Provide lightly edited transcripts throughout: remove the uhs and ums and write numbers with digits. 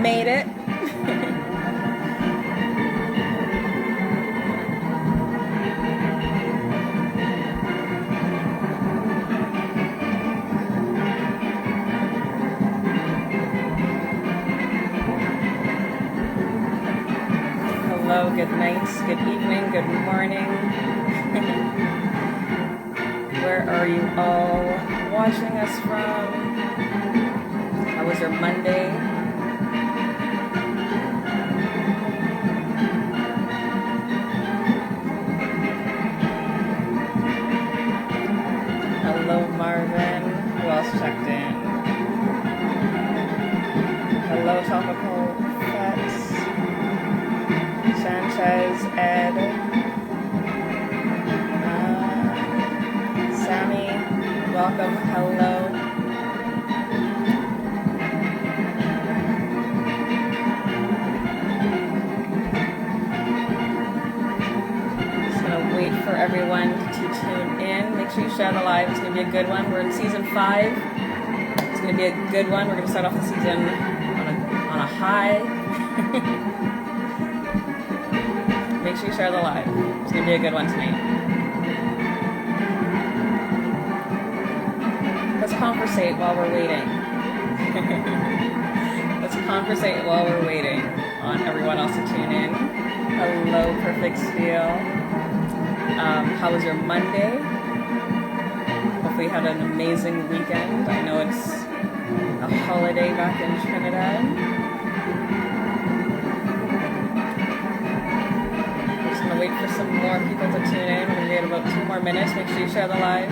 made it. Hello, good night, good evening, good morning. Where are you all watching us from? How was your Monday? Hello, Marvin. Who else checked in? Hello, Topical Fets. Sanchez, Ed, Sammy, welcome, hello. Just gonna wait for everyone to tune in. Make sure you share the live. It's gonna be a good one. We're in season 5. It's gonna be a good one. We're gonna start off the season on a high. Make sure you share the live. It's going to be a good one tonight. Let's conversate while we're waiting. Let's conversate while we're waiting on everyone else to tune in. Hello, Perfect Steel. How was your Monday? Hopefully you had an amazing weekend. I know it's a holiday back in Trinidad. Wait for some more people to tune in. We're going to wait about 2 more minutes. Make sure you share the live.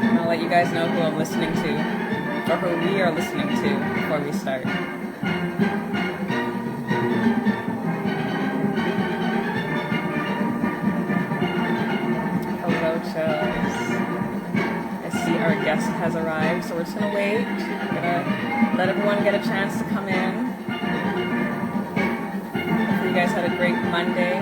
And I'll let you guys know who I'm listening to, or who we are listening to before we start. Hello, Chills. I see our guest has arrived, so we're just going to wait. We're going to let everyone get a chance to come in. You guys had a great Monday.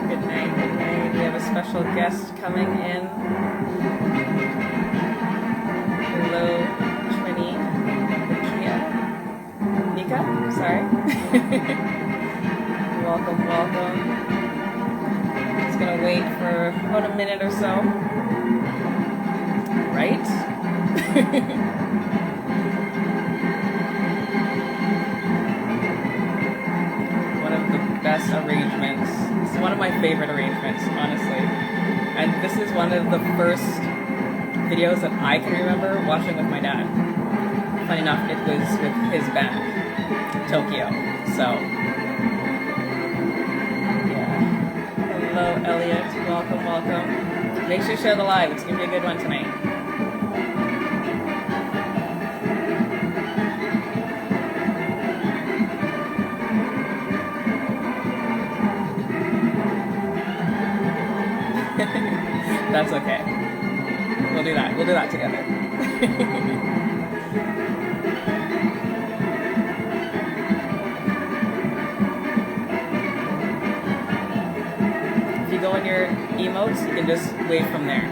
Good night, good night. We have a special guest coming in. Hello, Trini. Nika? Sorry. Welcome, welcome. Gonna wait for about a minute or so. Right? One of the best arrangements. It's one of my favorite arrangements, honestly. And this is one of the first videos that I can remember watching with my dad. Funny enough, it was with his band, Tokyo. So hello, Elliot. Welcome, welcome. Make sure you share the live. It's going to be a good one tonight. That's okay. We'll do that. We'll do that together. Go in your emotes, you can just wave from there.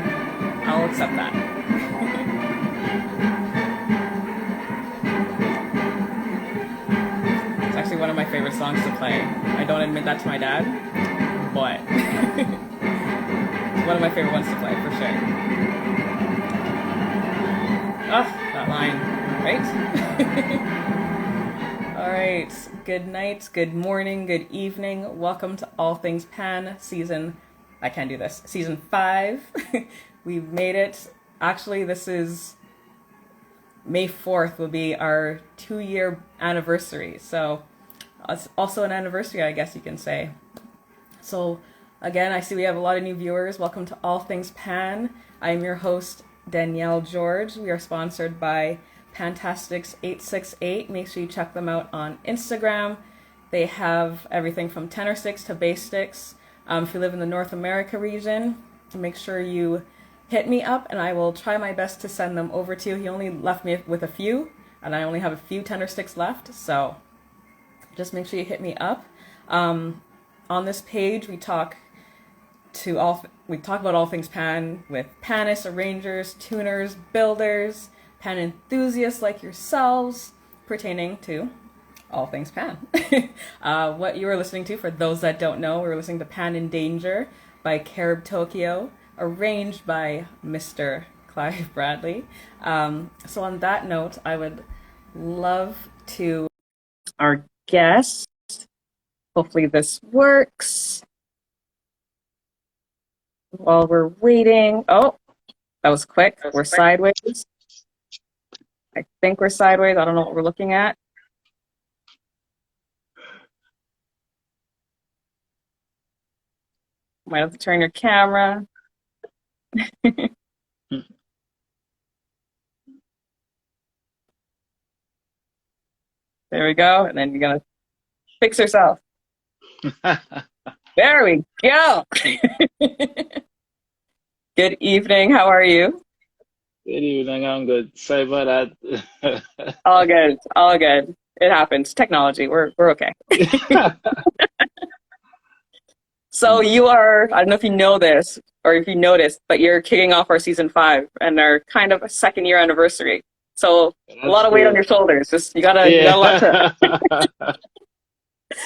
I'll accept that. It's actually one of my favorite songs to play. I don't admit that to my dad, but it's one of my favorite ones to play for sure. Oh, that line, right? All right, good night, good morning, good evening. Welcome to All Things Pan season 5. We've made it. Actually, this is May 4th will be our 2-year anniversary. So it's also an anniversary, I guess you can say. So again, I see we have a lot of new viewers. Welcome to All Things Pan. I am your host, Danielle George. We are sponsored by Pantastics 868. Make sure you check them out on Instagram. They have everything from tenor sticks to bass sticks. If you live in the North America region, make sure you hit me up and I will try my best to send them over to you. He only left me with a few, and I only have a few tenor sticks left, so just make sure you hit me up. On this page, we talk about all things pan with panists, arrangers, tuners, builders, pan enthusiasts like yourselves, pertaining to all things pan. What you are listening to, for those that don't know, we're listening to Pan in Danger by Carib Tokyo, arranged by Mr. Clive Bradley. So on that note, I would love to our guest. Hopefully this works. While we're waiting. Oh, that was quick. We're sideways. I think we're sideways. I don't know what we're looking at. Might have to turn your camera. There we go. And then you're going to fix yourself. There we go. Good evening. How are you? Good evening. I'm good. Sorry about that. All good. All good. It happens. Technology. We're okay. So you are, I don't know if you know this or if you noticed, but you're kicking off our season 5 and our kind of a 2nd year anniversary. So That's a lot of weight on your shoulders. Just you got a lot to.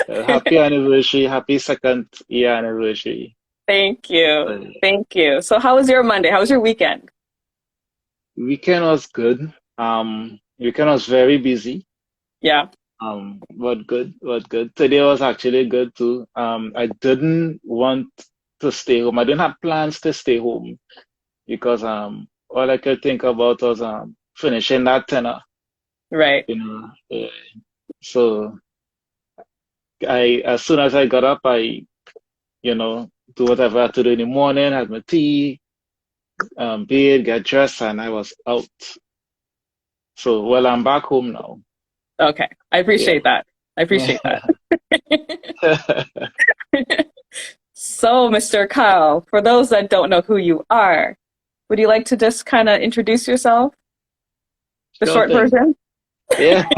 Happy anniversary. Happy 2nd year anniversary. Thank you. Thank you. So how was your Monday? How was your weekend? Weekend was good. Weekend was very busy. Yeah. But good. Today was actually good too. I didn't want to stay home. I didn't have plans to stay home because all I could think about was finishing that tenor. Right. So as soon as I got up, I do whatever I had to do in the morning, had my tea, bathe, get dressed, and I was out. So, well, I'm back home now. Okay. I appreciate that. I appreciate that. So, Mr. Kyle, for those that don't know who you are, would you like to just kind of introduce yourself? The short version? Yeah.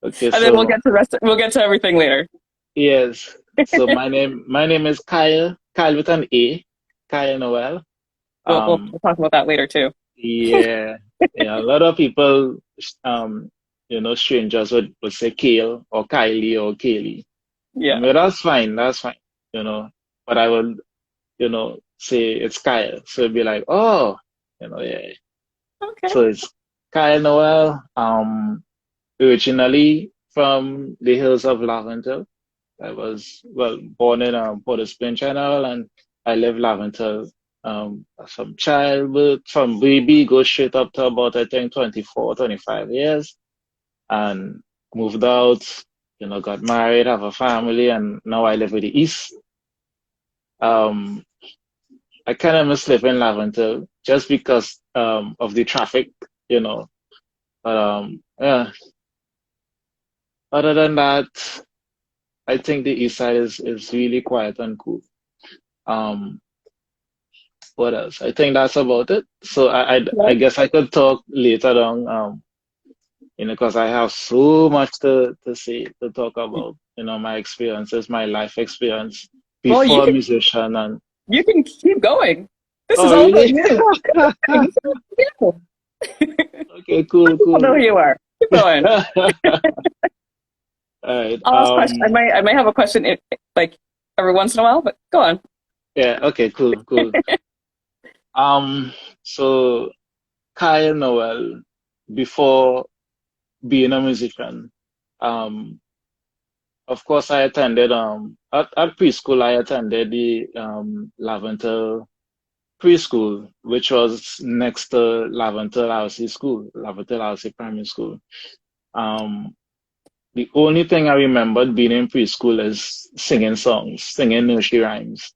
Okay, and then we'll get to everything later. Yes. So my name is Kayle with an A, Kayle Noel. We'll talk about that later too. Yeah. A lot of people, strangers would say Kayle or Kylie or Kaylee. Yeah. But that's fine. But I would, say it's Kyle. So it'd be like, oh, yeah. Okay. So it's Kayle Noel, originally from the hills of Laventille. I was, born in Port-au-Prince, Channel, and I lived Laventille from childhood, from baby, go straight up to about, I think, 24, 25 years, and moved out, got married, have a family, and now I live in the East. I kind of miss living in Laventille just because of the traffic, But yeah. Other than that, I think the East Side is really quiet and cool. What else? I think that's about it. So I guess I could talk later on, because I have so much to say, to talk about, my experiences, my life experience before a musician. And you can keep going. This is all really? about you. Okay, cool. I know who you are. Keep going. All right. I'll ask question. I might have a question like every once in a while, but go on. Yeah, okay, cool. So Kayle Noel, before being a musician, of course I attended at preschool I attended the Laventille preschool, which was next to Laventille RC School, Laventille RC Primary School. The only thing I remembered being in preschool is singing songs, singing nursery rhymes.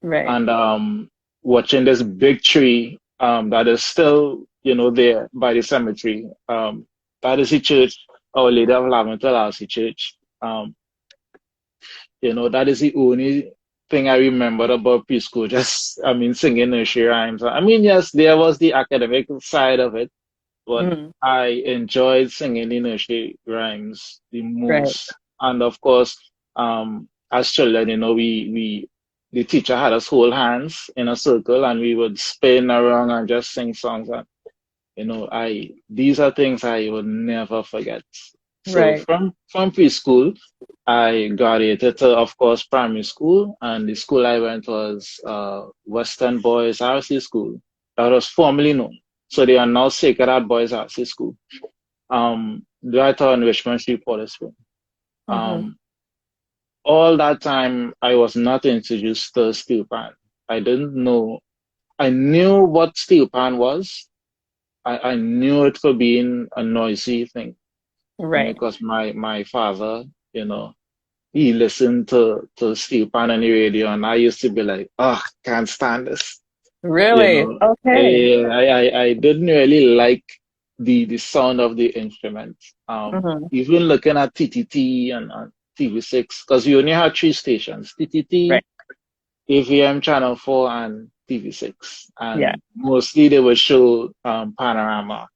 Right. And watching this big tree that is still, there by the cemetery. That is the church, Our Lady of Laventille RC Church. That is the only thing I remembered about preschool, singing nursery rhymes. Yes, there was the academic side of it, but Mm-hmm. I enjoyed singing the nursery rhymes the Right. most. And of course, as children, the teacher had us hold hands in a circle and we would spin around and just sing songs. And, these are things I would never forget. So Right. from preschool, I graduated to, of course, primary school, and the school I went was Western Boys RC School. That was formerly known. So they are now Sacred Heart Boys RC School. Right on Richmond Street, Port of Spain. Mm-hmm. All that time, I was not introduced to steel pan. I didn't know. I knew what steel pan was. I knew it for being a noisy thing, Right. because my father, he listened to steel pan on the radio, and I used to be like, oh, can't stand this. You Really? know, Okay. I didn't really like the sound of the instrument. Mm-hmm. Even looking at TTT and TV6, because we only had three stations: TTT, Right. AVM Channel 4, and TV6. Yeah. And mostly they would show Panorama.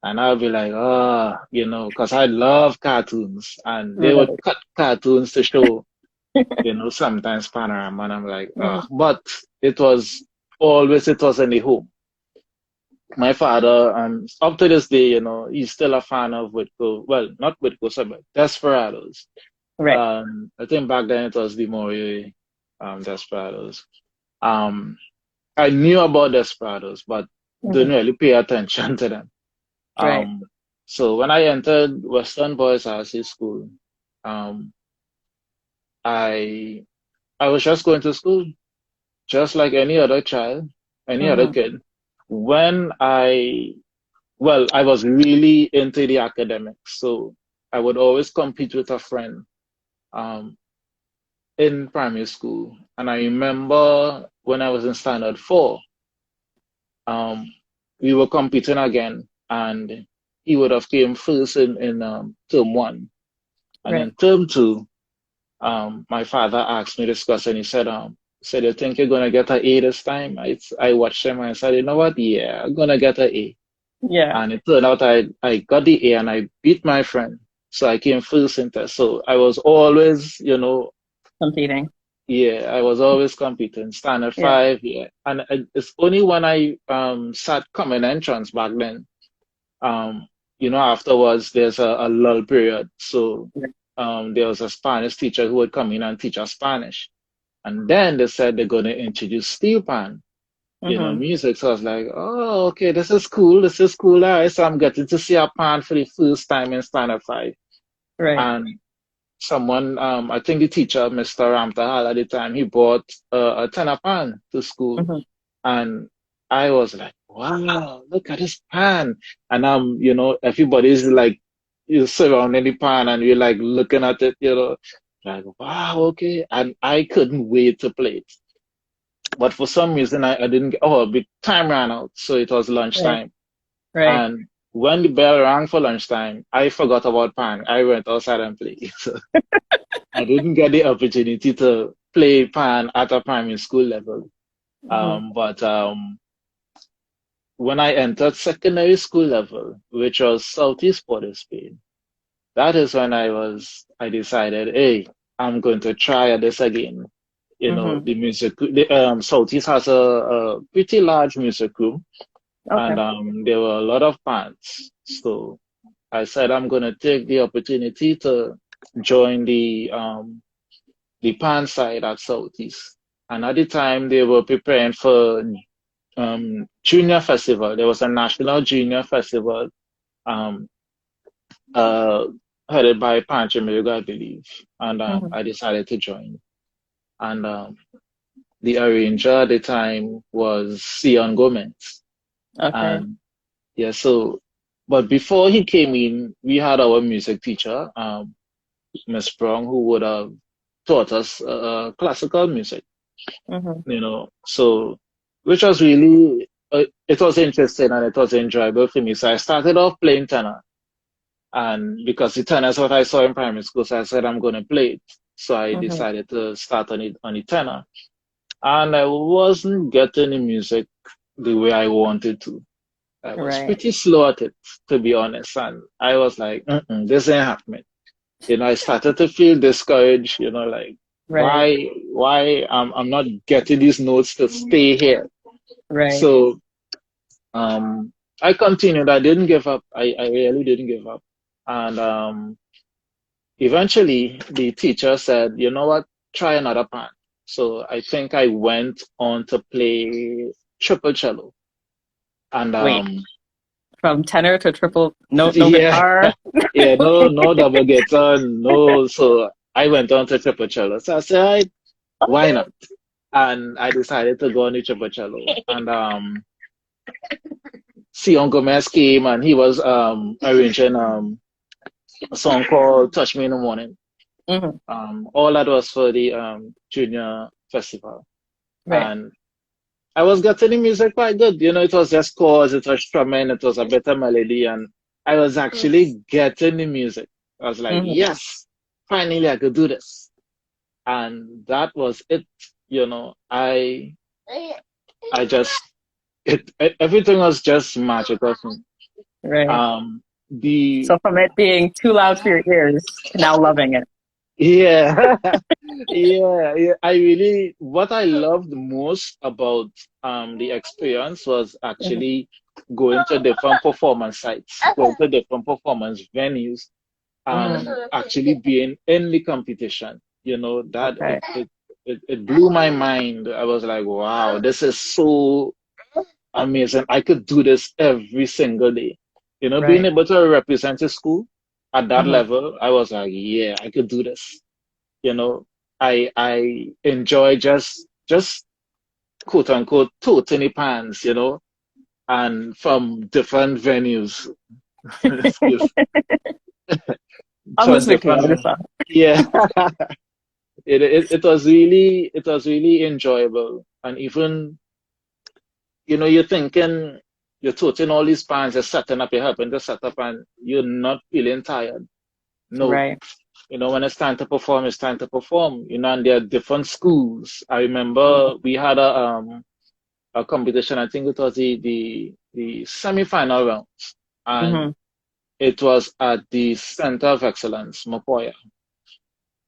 And I'll be like, oh, because I love cartoons, and they would Right. cut cartoons to show, sometimes Panorama. And I'm like, Mm-hmm. but it was it was in the home. My father, up to this day, he's still a fan of Whitco. Well, not Whitco, sorry, but Desperados. Right. I think back then it was the Maury Desperados. Um, I knew about Desperados, but Mm-hmm. didn't really pay attention to them. Right. Um, so when I entered Western Boys RC School, um, I I was just going to school, just like any other child, any other Mm-hmm. kid. When I was really into the academics, so I would always compete with a friend um, in primary school. And I remember when I was in standard four, um, we were competing again, and he would have came first in term one. And Right. in term two, my father asked me this question. He said, you think you're gonna get an A this time? I watched him and I said, you know what? Yeah, I'm gonna get an A. Yeah. And it turned out I got the A and I beat my friend. So I came first in test. So I was always, Competing. yeah, I was always competing. Standard Yeah. five, yeah. And it's only when I sat common entrance back then, um, afterwards there's a lull period. So Yeah. there was a Spanish teacher who would come in and teach us Spanish. And then they said they're going to introduce steel pan, Mm-hmm. music. So I was like, oh, okay, this is cool. This is cool. All right, so I'm getting to see a pan for the first time in standard five. Right. And someone, I think the teacher, Mr. Ramtahal at the time, he brought a tenor pan to school. Mm-hmm. And I was like, wow, look at this pan. And everybody's like, you're surrounding the pan and you're like looking at it, like, wow, okay. And I couldn't wait to play it. But for some reason, I didn't get, the time ran out. So it was Right. lunchtime. Right. And when the bell rang for lunchtime, I forgot about pan. I went outside and played. So I didn't get the opportunity to play pan at a primary school level. Mm-hmm. But when I entered secondary school level, which was Southeast Port of Spain, that is when I decided, hey, I'm going to try this again. Mm-hmm. The Southeast has a pretty large music room, Okay. and there were a lot of bands. So I said I'm going to take the opportunity to join the band side at Southeast. And at the time, they were preparing for junior festival. There was a national junior festival um, uh, headed by Panchamiga, I believe. And Mm-hmm. I decided to join. And the arranger at the time was Sion Gomez. Okay. And yeah, but before he came in, we had our music teacher, Miss Brown, who would have taught us classical music, Mm-hmm. so which was really, it was interesting and it was enjoyable for me. So I started off playing tenor, and because the tenor is what I saw in primary school, so I said I'm going to play it. So I Mm-hmm. decided to start on the tenor, and I wasn't getting the music the way I wanted to. I was Right. pretty slow at it, to be honest. And I was like, this ain't happening. I started to feel discouraged, like, Right. why I'm not getting these notes to stay here. Right. So I continued. I didn't give up. I really didn't give up. And eventually the teacher said, you know what, try another pan. So I think I went on to play triple cello. And Wait, from tenor to triple, no yeah, guitar. yeah, no double guitar, no. So I went on to triple cello. So I said, why not? And I decided to go on the triple cello. And Sion Gomez came and he was arranging a song called Touch Me in the Morning. Hmm. All that was for the junior festival. Right. And I was getting the music quite good. It was just chords, it was strumming, it was a better melody, and I was actually getting the music. I was like, Hmm. yes, finally I could do this. And that was it. I just everything was just magical for me. Right. The So from it being too loud for your ears to now loving it. Yeah, yeah. What I loved most about the experience was Hmm. actually going to different performance sites, going to different performance venues, Hmm. and actually being in the competition. That Okay. it blew my mind. I was like, wow, this is so amazing. I could do this every single day. Being Right. able to represent a school at that Hmm. level, I was like, yeah, I could do this. You know, I enjoy just quote unquote totally pans, and from different venues. Excuse I'm from listening to you. I different just saw. yeah. It was really enjoyable. And even you're thinking you're toting all these pans, you're setting up, you're helping to set up, and you're not feeling tired. No, Right. when it's time to perform, it's time to perform. And there are different schools. I Hmm. remember we had a competition. I think it was the semi-final rounds, and Hmm. it was at the Center of Excellence, Mapoya.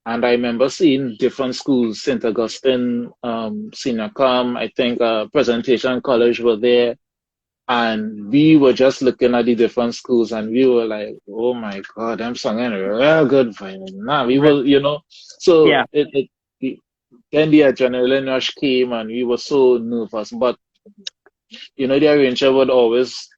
And I remember seeing different schools, St. Augustine, Senior Com, I think Presentation College were there. And we were just looking at the different schools and we were like, oh my God, I'm singing real good for you. Nah, we Right. were, so Yeah. then the adrenaline rush came and we were so nervous. But, the arranger would always,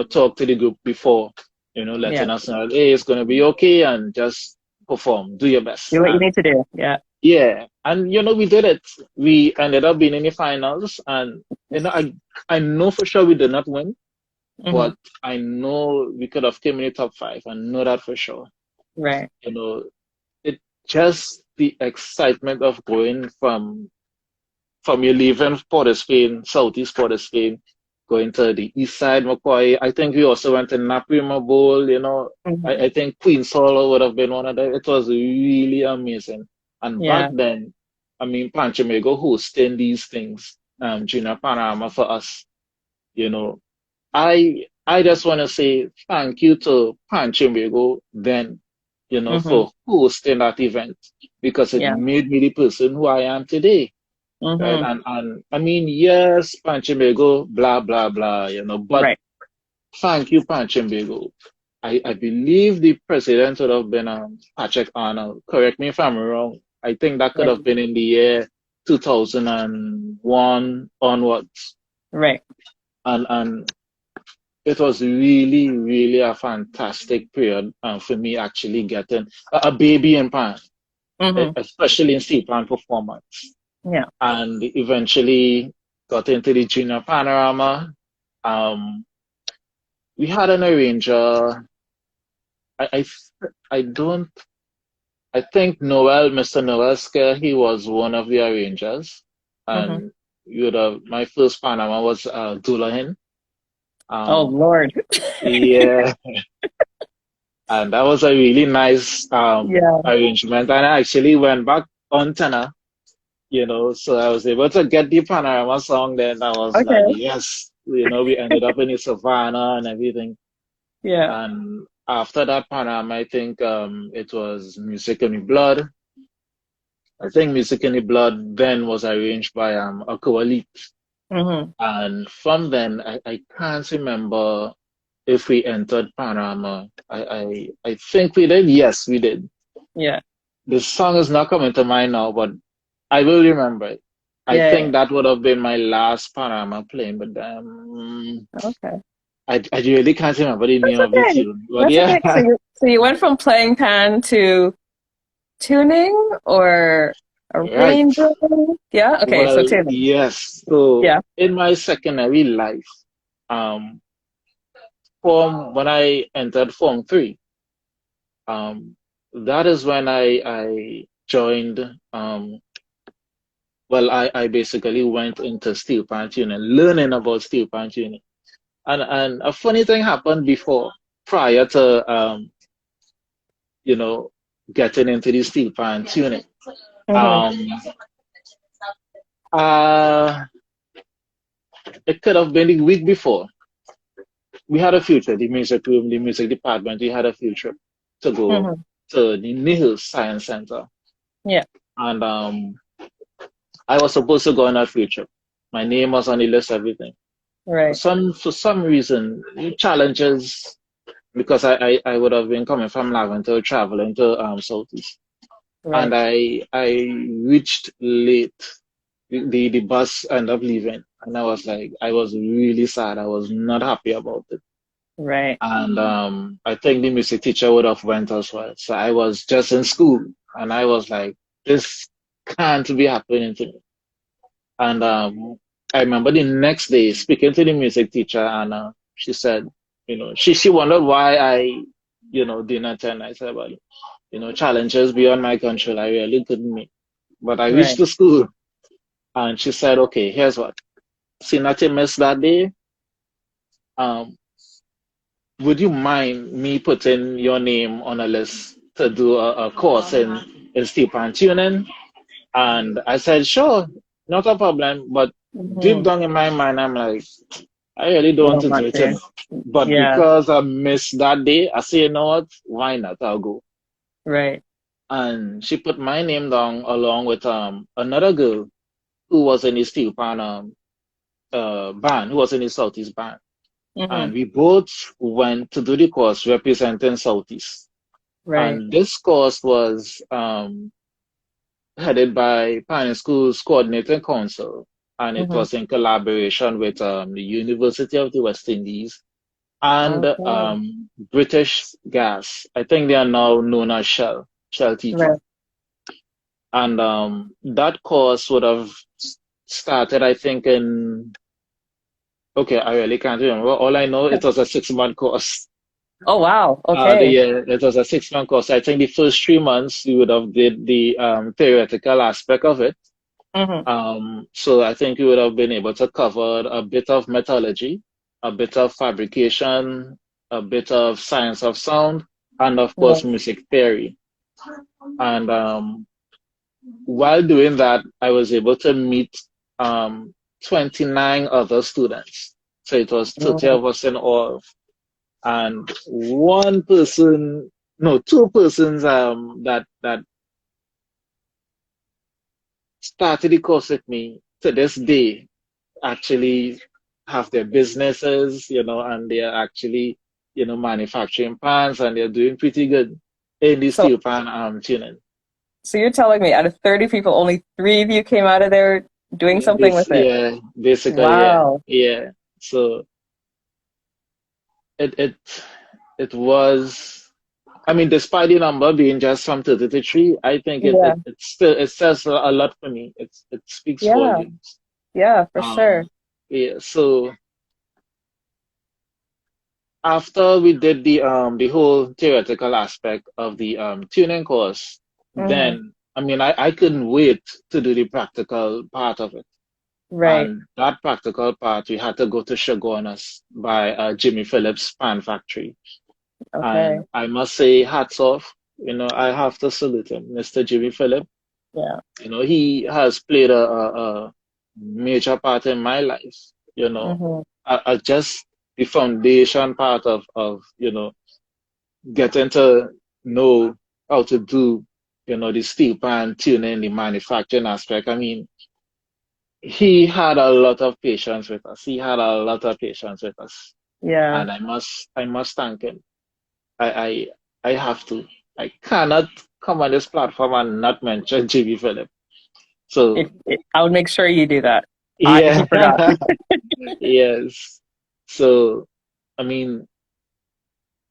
talk to the group before, Yeah. letting us know, hey, it's going to be okay and just perform, do your best. Do what you And need to do. Yeah. yeah, and we did it. We ended up being in the finals and, I know for sure we did not win. Hmm. But I know we could have came in the top five. I know that for sure. Right. It just the excitement of going from you leaving Port of Spain, southeast Port of Spain, going to the east side, McCoy. I think we also went to Naprima Bowl. I Hmm. think Queen's Hall would have been one of them. It was really amazing. And back Yeah. then, I mean, Panchamago hosting these things, Junior Panorama for us. You know, I just want to say thank you to Panchimego then, Hmm. for hosting that event because it Yeah. made me the person who I am today. Right. Hmm. And I mean, yes, Panchimego, blah, blah, blah, but Right. thank you, Panchimego. I believe the president would have been Patrick Arnold. Correct me if I'm wrong. I think that could Right. have been in the year 2001 onwards. Right. And it was really, really a fantastic period for me actually getting a baby in pan, Hmm. especially in Steelpan performance. Yeah. And eventually got into the junior panorama. Um, we had an arranger. I, I, I don't, I think Noel, Mr. Noel Scare, he was one of the arrangers. Hmm. And my first Panama was Dulahin. Oh Um, Lord. yeah. And that was a really nice Yeah. arrangement. And I actually went back on tenor, so I was able to get the Panorama song then. I was like, Okay. yes. we ended up in the savannah and everything. Yeah. And after that panorama, I think it was Music in the Blood. I think Music in the Blood then was arranged by a coalition. Hmm. And from then, I can't remember if we entered Panorama. I think we did. Yes, we did. Yeah. The song is not coming to mind now, but I will remember it. I Yeah. think that would have been my last Panorama playing, but Okay. I really can't remember the That's name of the okay. tune. But That's yeah, okay. So you went from playing pan to tuning or right. arranging? Yeah. Okay. So Well, tuning. yes. So Yeah. in my secondary life, um, form when I entered Form 3, um, that is when I joined. Well, I basically went into Steelpan Tuning, learning about Steelpan Tuning. And a funny thing happened prior to you know, getting into the Steelpan Tuning. Hmm. Um, uh, it could have been the week before. We had a field trip, the music room, the music department, we had a field trip to go Hmm. to the Nihil Science Center. Yeah. And I was supposed to go on that field trip. My name was on the list, everything. Right. For some reason, challenges because I would have been coming from Laventille traveling to Southeast. And Right. I reached late. The bus ended up leaving. And I was really sad. I was not happy about it. Right. And I think the music teacher would have went as well. So I was just in school and I was like, this can't be happening to me. And I remember the next day speaking to the music teacher, and she said, she wondered why didn't attend. I said, well, challenges beyond my control, I really couldn't make. But I reached Right. the school, and she said, okay, here's what. See, nothing missed that day. Um, would you mind me putting your name on a list to do a course in Steelpan tuning? And I said, sure, not a problem. But deep Hmm. down in my mind, I'm like, I really don't You want don't to do want it, to. But Yeah. because I missed that day, I say, you know what? Why not? I'll go. Right. And she put my name down along with another girl who was in the Steelpan band, who was in the Southeast band. Hmm. And we both went to do the course representing Southeast. Right. And this course was headed by Pioneer School's Coordinating Council, and it Hmm. was in collaboration with the University of the West Indies and Okay. British Gas. I think they are now known as Shell Right. teaching. And that course would have started, I think, okay, I really can't remember. All I know, it was a 6-month course. Oh wow. Okay. It was a 6-month course. I think the first 3 months we would have did the theoretical aspect of it. Hmm. So I think we would have been able to cover a bit of metallurgy, a bit of fabrication, a bit of science of sound, and of course Right. music theory. And while doing that, I was able to meet um, 29 other students. So it was 30 Mm. of us in all. And one person, no, two persons that started the course with me to this day actually have their businesses, and they're actually, manufacturing pans and they're doing pretty good in the So steel pan tuning. so you're telling me out of 30 people, only three of you came out of there doing Yeah, something with it? yeah, basically, yeah, Wow. yeah. So it it it was. I mean, despite the number being just from 30 to 3, I think Yeah. it says a lot for me. It speaks Yeah. volumes. Yeah, for sure. Um, yeah. So after we did the whole theoretical aspect of the tuning course, Hmm. then I mean I couldn't wait to do the practical part of it. Right. And that practical part we had to go to Chagonas by Jimmy Phillips Pan Factory. Okay. And I must say hats off. I have to salute him, Mr. Jimmy Phillips. Yeah. He has played a major part in my life, Hmm. just the foundation part of getting to know how to do the steel pan tuning, the manufacturing aspect. I mean, he had a lot of patience with us. He had a lot of patience with us, Yeah. and I must thank him. I I have to. I cannot come on this platform and not mention JB Philip. So I would make sure you do that. He yeah, forgot. yes. So I mean,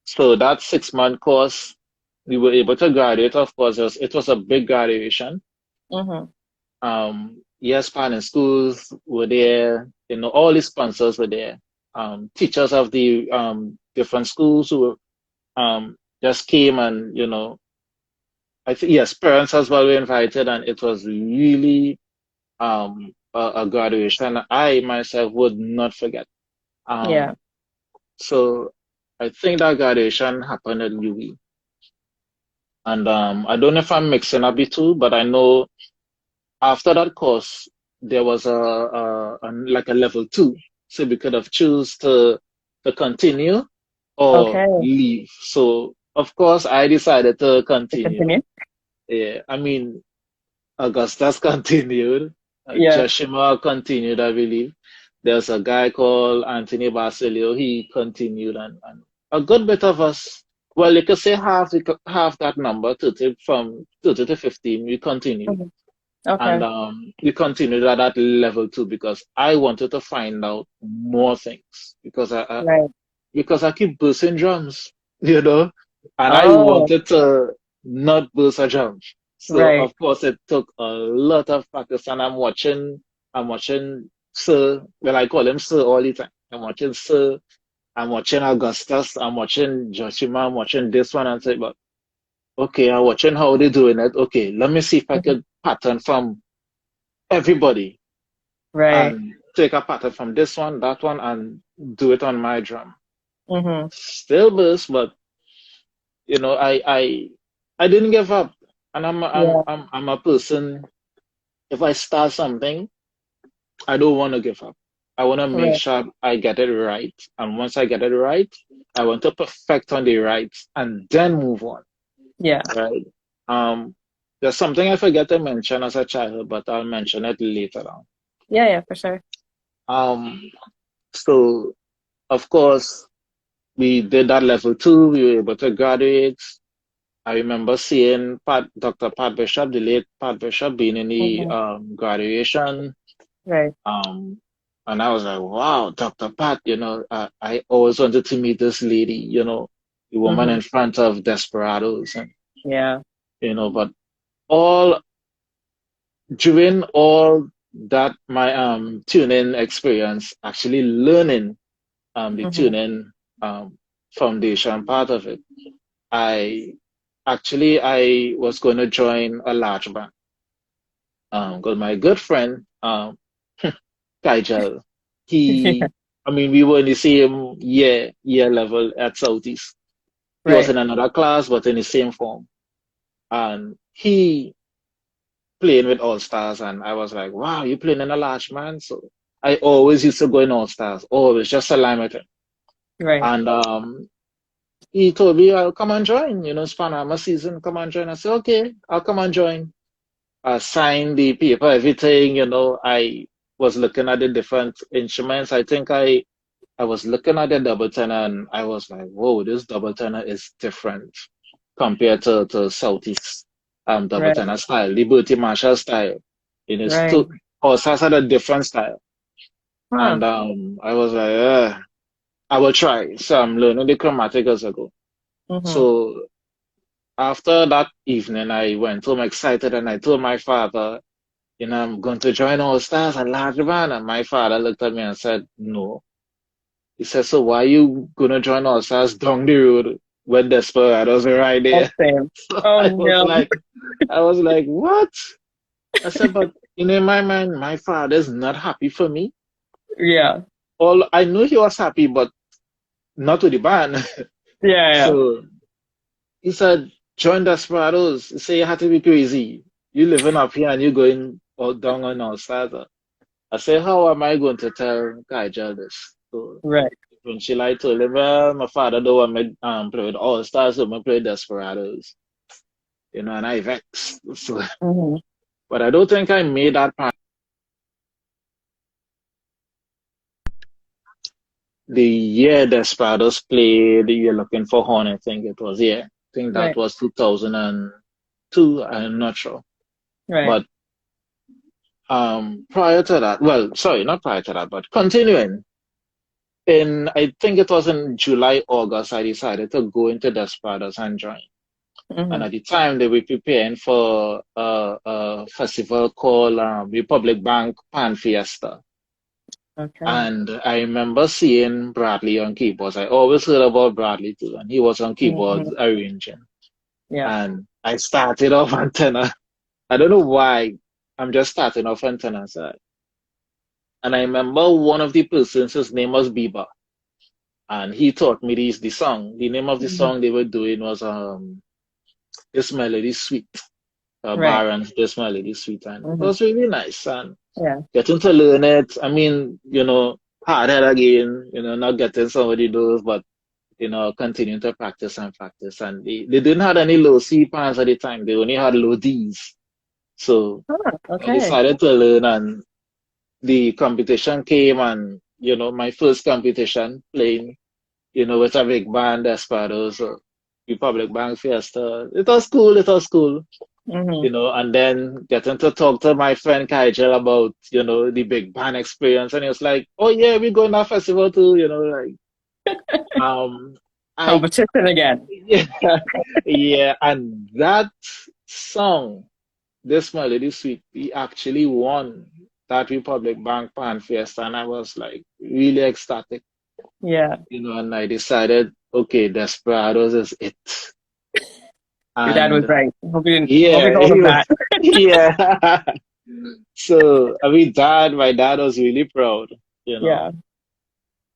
so that 6 month course, we were able to graduate. Of course, it was a big graduation. Hmm. Yes, partner schools were there. All the sponsors were there. Teachers of the different schools who just came, and I think yes, parents as well were invited, and it was really a graduation I myself would not forget. Yeah. Um, so I think that graduation happened at UWI, and I don't know if I'm mixing up the two, but I know after that course there was like a level two, so we could have choose to continue or Okay. leave. So of course I decided to To continue. continue. Yeah, I mean Augustus continued. Yeah. Joshua continued, I believe. There's a guy called Anthony Basilio. He continued, and a good bit of us, well, you could say half that number, 30, from 30 to 15, we continued. Mhm. And Okay. we continued at that level too because I wanted to find out more things because Right. I keep bursting drums, you know, and I Oh, wanted to not burst a drum. So right. of course it took a lot of practice, and I'm watching Sir. Well, I call him Sir all the time. I'm watching Sir. I'm watching Augustus. I'm watching Joshua. I'm watching this one and say, but okay, I'm watching how they doing it. Okay, let me see if I Mhm. could pattern from everybody Right. and take a pattern from this one, that one, and do it on my drum. Hmm. Still burst, but I didn't give up, and Yeah. I'm a person. If I start something, I don't want to give up. I want to make Right. sure I get it right, and once I get it right, I want to perfect on the right, and then move on. Yeah. Right? Um, there's something I forget to mention as a child, but I'll mention it later on. Yeah. Yeah. For sure. Um, so of course we did that level two. We were able to graduate. I remember seeing Dr. Pat Bishop, the late Pat Bishop, being in the Hmm. graduation. Right. Um, and I was like, wow, Dr. Pat, I always wanted to meet this lady, the woman Hmm. in front of Desperados. And, Yeah. but all during all that, my tuning experience, actually learning the Hmm. tuning foundation part of it, I I was going to join a large band. Because my good friend, Kajal, Yeah. I mean, we were in the same year level at Southeast. He was Right. in another class, but in the same form. And he playing with All Stars, and I was like, wow, you playing in a large band? So I always used to go in All Stars, always just align with him. Right. And he told me, I'll come and join, it's Panorama season, come and join. I said, okay, I'll come and join. Sign the paper, everything, I was looking at the different instruments. I think I was looking at the double tenor, and I was like, whoa, this double tenor is different compared to Southeast double Right. tenor style, the Bertie Marshall style. It is Right. too, also had a different style. Huh. And I was like, I will try. So I'm learning the chromatic as I go. Hmm. So after that evening, I went home excited, and I told my father, I'm going to join All Stars and large band. And my father looked at me and said, no. He said, so why you going to join All Stars down the road when Desperados are right That's there? same. So Oh I was no. like, what? I said, but in my mind, my father is not happy for me. Yeah. All I knew he was happy, but not with the band. Yeah. Yeah. So he said, join Desperados. He said, you have to be crazy. You living up here and you going all down on All Stars. I said, how am I going to tell Kajal this? So Right. when she like told him, well, my father don't want me play with All Stars, so I play Desperados. And I vexed. So, Hmm. but I don't think I made that part. The year Desperados played, You're Looking for Horn, I think it was. Yeah, I think that Right. was 2002. I'm not sure. Right. But prior to that, well, sorry, not prior to that, but continuing, I think it was in July, August, I decided to go into Desperados and join. And Hmm. at the time, they were preparing for a festival called Republic Bank Pan Fiesta. Okay. And I remember seeing Bradley on keyboards. I always heard about Bradley too, and he was on Hmm. keyboards arranging. Yeah. And I started off on tenor. I don't know why. I'm just starting off on tenor side. And I remember one of the persons, his name was Bieber, and he taught me the song. The name of the Hmm. song they were doing was This Melody Sweet. Right. Baron's This Melody Sweet, and it Hmm. was really nice. And Yeah. getting to learn it, I mean, hard head again, not getting somebody knows, but continuing to practice and practice. And they didn't have any low C pans at the time, they only had low D's. So Huh, I okay. decided to learn, and the competition came, and my first competition playing, with a big band, Desperados, Republic Bank Fiesta. It was cool, it was cool. Hmm. And then getting to talk to my friend Kajel about, the big band experience. And he was like, oh yeah, we're going to that festival too, like, um, I, Competition again. yeah, yeah. And that song, This Melody Sweet, we actually won that Republic Bank Pan Fiesta. And I was like really ecstatic, Yeah. and I decided, okay, Desperados is it. Your dad was And right. Hope you yeah, told him that. yeah. So, I mean, my dad was really proud, you know, Yeah.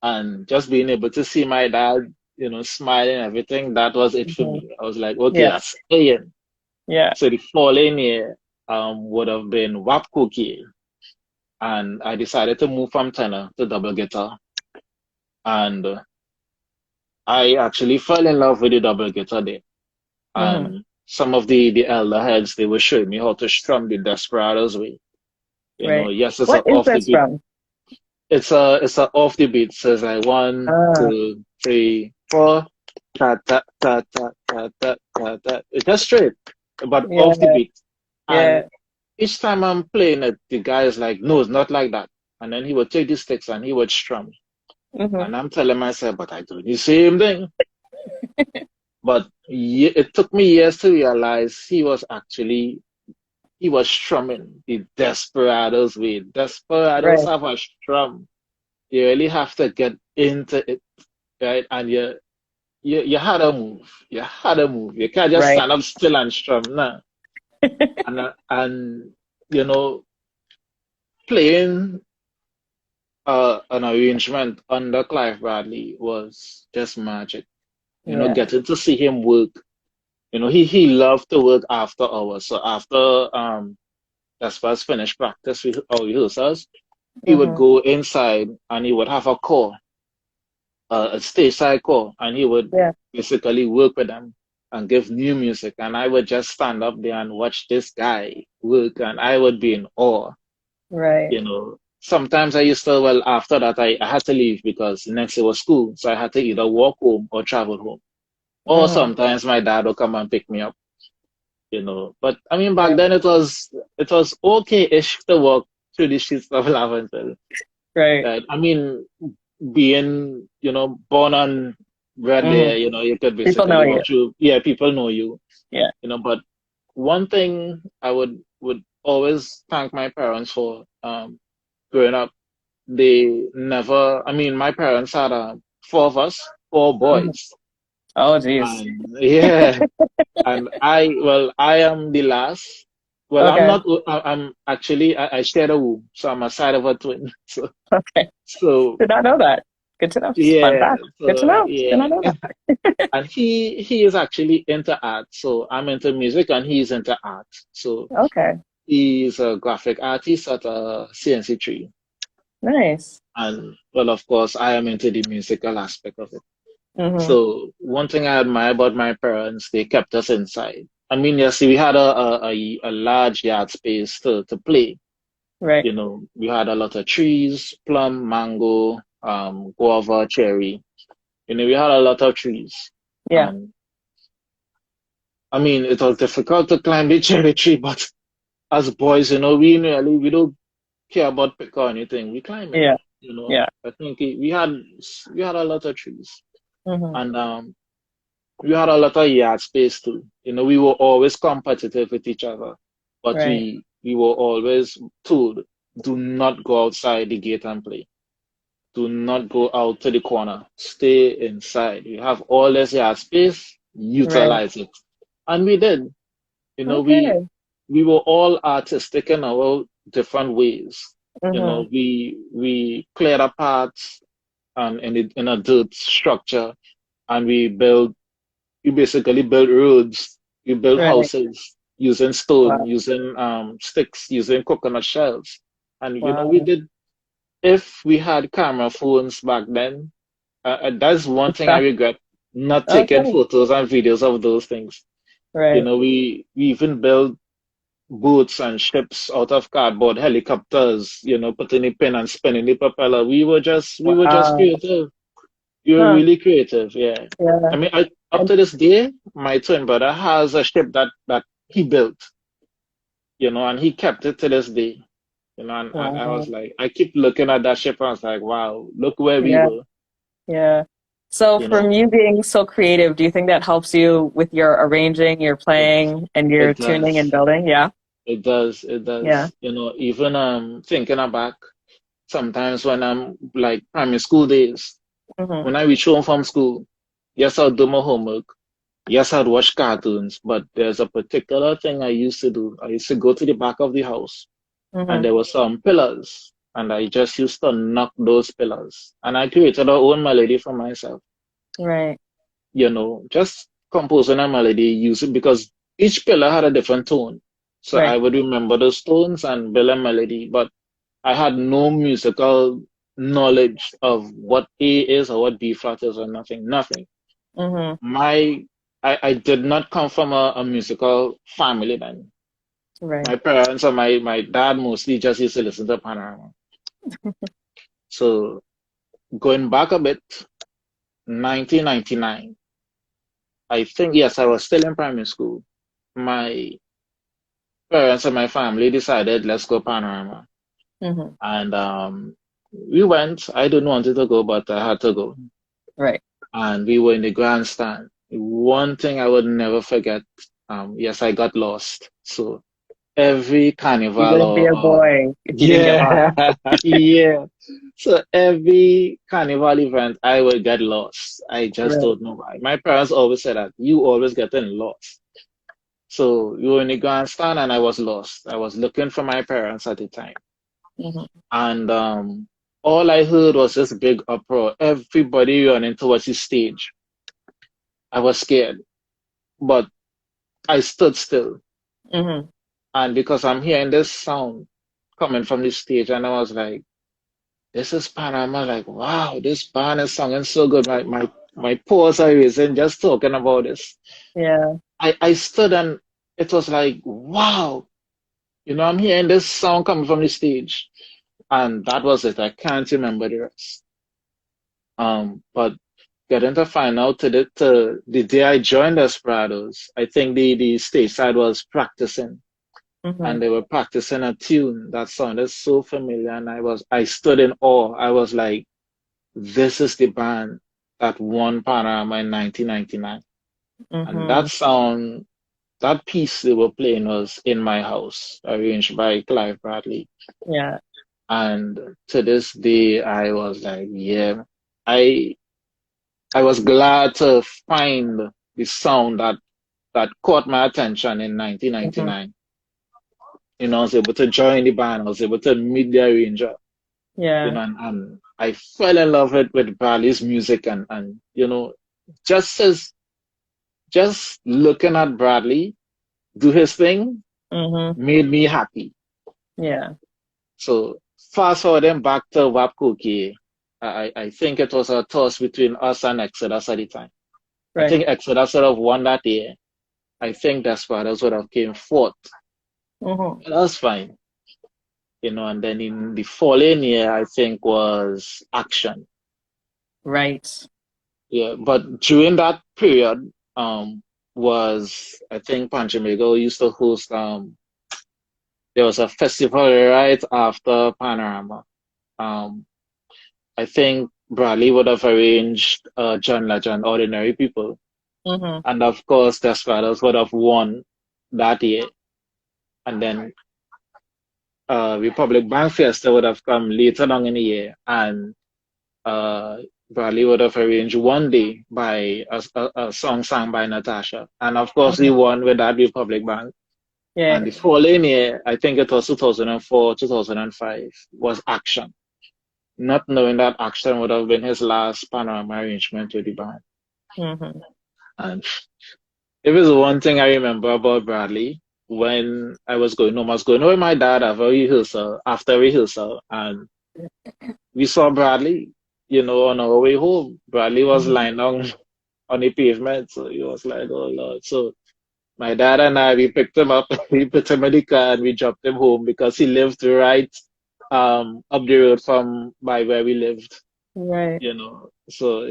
and just being able to see my dad, smiling and everything, that was it for Hmm. me. I was like, okay, Yeah. I'm staying. Yeah. So the following year, would have been WAP Cookie, and I decided to move from tenor to double guitar, and I actually fell in love with the double guitar there. Hmm. And some of the elder heads, they were showing me how to strum the Desperados way. Right. Yes, it's a What is off the this beat. from? It's a off the beat. Says like one, Ah, 2, 3, 4, ta ta ta ta ta ta ta ta. It's just straight, but off the yeah. beat. And Yeah. each time I'm playing it, the guy is like, "No, it's not like that." And then he would take the sticks and he would strum. Hmm. And I'm telling myself, "But I do the same thing." But it took me years to realize he was strumming the Desperados way. Desperados Right. have a strum. You really have to get into it, right? And you had to move. You had to move. You can't just Right. stand up still and strum. Nah. And you know, playing an arrangement under Clive Bradley was just magic. Yeah. Getting to see him work. He loved to work after hours. So after as far as finished practice with our rehearsals, he would Hmm. go inside and he would have a call, a stage side call, and he would Yeah. basically work with them and give new music. And I would just stand up there and watch this guy work, and I would be in awe. Right. Sometimes I used to, well, after that, I had to leave because next day was school. So I had to either walk home or travel home. Or Hmm. sometimes my dad would come and pick me up. But I mean, back Right. then it was okay-ish to walk through the streets of Laventille. Right. Right? I mean, being born and bred Hmm. there, you could People know basically you. walk through. Yeah, people know you. Yeah. But one thing I would always thank my parents for growing up. They never. I mean, my parents had four of us, four Hmm. boys, Oh, geez. and yeah. And I am the last. Well, I'm Okay. not. I'm actually. I share a womb, so I'm a side of a twin. So, Okay. so Did not know that. Good to know. Fun yeah. fact. Good to So know. Did not yeah. know that. And he is actually into art. So I'm into music, and he's into art. So Okay. he's a graphic artist at CNC3. Nice. And well, of course, I am into the musical aspect of it. Mm-hmm. So one thing I admire about my parents, they kept us inside. I mean, yes, we had a large yard space to play. Right. You know, we had a lot of trees, plum, mango, guava, cherry. You know, we had a lot of trees. Yeah. Um, I mean, it was difficult to climb the cherry tree, but as boys, you know, we don't care about pick or anything. We climb it. Yeah. You know, Yeah. I think we had a lot of trees, Mm-hmm. and we had a lot of yard space too. You know, we were always competitive with each other, but Right. we were always told, do not go outside the gate and play. Do not go out to the corner. Stay inside. You have all this yard space, Right. utilize it. And we did. You know, Okay. we were all artistic in our different ways. You know, Mm-hmm. we cleared apart in a dirt structure, and we basically built roads. We built Right. houses using stone, Wow. using sticks, using coconut shells. And you know, we Wow. did, if we had camera phones back then, that's one thing I Stuff. regret, not taking Okay. photos and videos of those things. You Right. know, we even built boats and ships out of cardboard, helicopters, you know, putting the pin and spinning the propeller. We were just Wow. creative. We were Huh. really creative, yeah. I Yeah. mean, up And to this day, my twin brother has a ship that he built, you know, and he kept it to this day. You know, and I was wow. like, I keep looking at that ship and I was like, wow, look where we Yeah. were, Yeah. So you from know. you being so creative, do you think that helps you with your arranging, your It playing, and your it tuning and does. building? Yeah. It Yeah. does. You know, even thinking back, sometimes when I'm like primary school days, Mm-hmm. when I reach home from school, yes, I'll do my homework. Yes, I'd watch cartoons, but there's a particular thing I used to do. I used to go to the back of the house, and Mm-hmm. there were some pillars, and I just used to knock those pillars. And I created a own melody for myself, Right. you know, just composing a melody using, because each pillar had a different tone. So I Right. would remember those tones and build a melody, but I had no musical knowledge of what A is or what B flat is or nothing, nothing. Mm-hmm. My I did not come from a musical family then. Right. My parents or my dad mostly just used to listen to Panorama. So going back a bit, 1999, I think, yes, I was still in primary school. My parents and my family decided, let's go Panorama. Mm-hmm. And we went. I didn't want to go, but I had to go. Right. And we were in the grandstand. One thing I would never forget, yes, I got lost. So every You carnival wouldn't be a boy if you didn't get lost. yeah, yeah. So every carnival event, I would get lost. I just Right. don't know why. My parents always said that you always getting lost. So we were in the grandstand and I was lost. I was looking for my parents at the time. Mm-hmm. And all I heard was this big uproar. Everybody running towards the stage. I was scared, but I stood still. Mm-hmm. And because I'm hearing this sound coming from the stage, and I was like, this is Panama. Like, wow, this band is singing so good. My paws are raising just talking about this. Yeah. I stood and it was like, wow, you know, I'm hearing this sound coming from the stage. And that was it. I can't remember the rest. But getting to find out to the day I joined Desperados, I think the stage side was practicing Mm-hmm. and they were practicing a tune that sounded so familiar and I stood in awe. I was like, this is the band that won Panorama in 1999. And Mm-hmm. that piece they were playing was In My House, arranged by Clive Bradley. Yeah. And to this day, I was like, yeah, I I was glad to find the sound that caught my attention in Mm-hmm. 1999. You know, I was able to join the band. I was able to meet the arranger. You Yeah. know, and I fell in love with Bradley's music and you know, just as just looking at Bradley do his thing Mm-hmm. made me happy. Yeah. So fast forwarding back to WAP Cookie, I think it was a toss between us and Exodus at the time. I Right. think Exodus would have won that year. I think Desperados would have came fourth. Mm-hmm. That's fine. And then in the following year, I think was Action. Right. Yeah, but during that period, was I think Panchamigo used to host there was a festival right after Panorama. Um, I think Bradley would have arranged John Legend, Ordinary People. Mm-hmm. And of course, Desperados would have won that year. And then Republic Bank Fiesta would have come later on in the year. And uh, Bradley would have arranged One Day by a song sung by Natasha. And of course, he Mm-hmm. won with that Republic Bank. And Yeah. the following year, I think it was 2004, 2005, was Action. Not knowing that Action would have been his last Panorama arrangement with the band. Mm-hmm. And if there's one thing I remember about Bradley, when I was going home with my dad after rehearsal, and we saw Bradley, on our way home. Bradley was Mm-hmm. lying on the pavement, so he was like, oh Lord. So my dad and I, we picked him up, we put him in the car, and we dropped him home because he lived right up the road from by where we lived, Right. So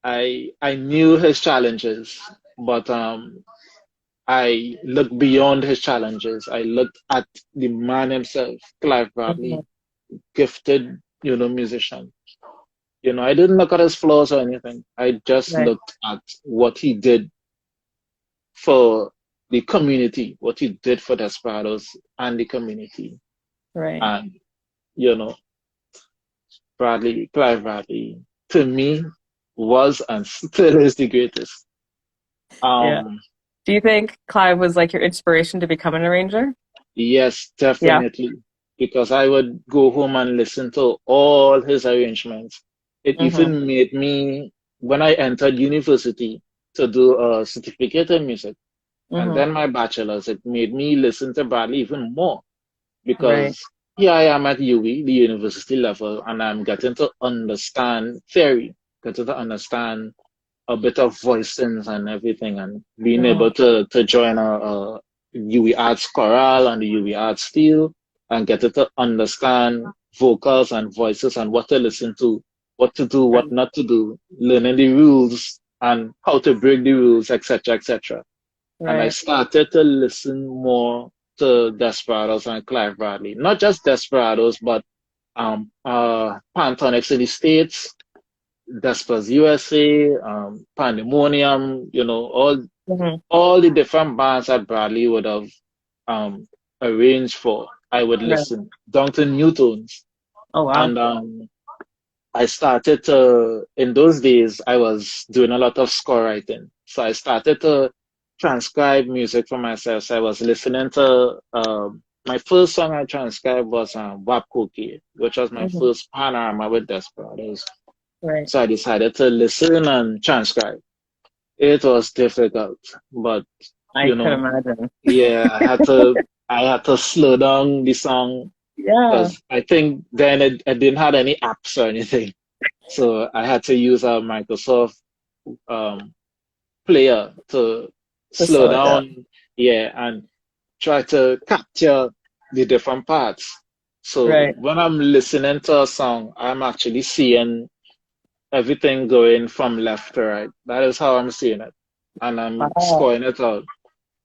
I knew his challenges, but I looked beyond his challenges. I looked at the man himself, Clive Mm-hmm. Bradley, gifted, musician. I didn't look at his flaws or anything. I just Right. looked at what he did for the community, what he did for Desperados and the community. Right. And, you know, Clive Bradley, to me, was and still is the greatest. Yeah. Um, Do you think Clive was like your inspiration to become an arranger? yes, Yeah. definitely. Because I would go home and listen to all his arrangements. It Mm-hmm. even made me, when I entered university to do a certificate in music, and Mm-hmm. then my bachelor's, it made me listen to Bradley even more Right. because here I am at UWE, the university level, and I'm getting to understand theory, getting to understand a bit of voicings and everything, and being Mm-hmm. able to join a UWE Arts chorale and the UWE Arts field, and getting to understand vocals and voices and what to listen to, what to do, what Right. not to do, learning the rules and how to break the rules, etc., etc. And I Right. started to listen more to Desperados and Clive Bradley. Not just Desperados, but Pantonics in the States, Despers USA, Pandemonium, Mm-hmm. all the different bands that Bradley would have um, arranged for, I would Right. listen down to Newtones. Oh wow. And I started to, in those days, I was doing a lot of score writing. So I started to transcribe music for myself. So I was listening to, my first song I transcribed was WAP Cookie, which was my Mm-hmm. first panorama with Desperados. Right. So I decided to listen and transcribe. It was difficult, but I you could know, imagine. yeah, I had to slow down the song Yeah. because I think then it didn't have any apps or anything. So I had to use a Microsoft um, player to To slow slow it down. down, yeah, and try to capture the different parts. So Right. when I'm listening to a song, I'm actually seeing everything going from left to right. That is how I'm seeing it. And I'm Wow. scoring it out.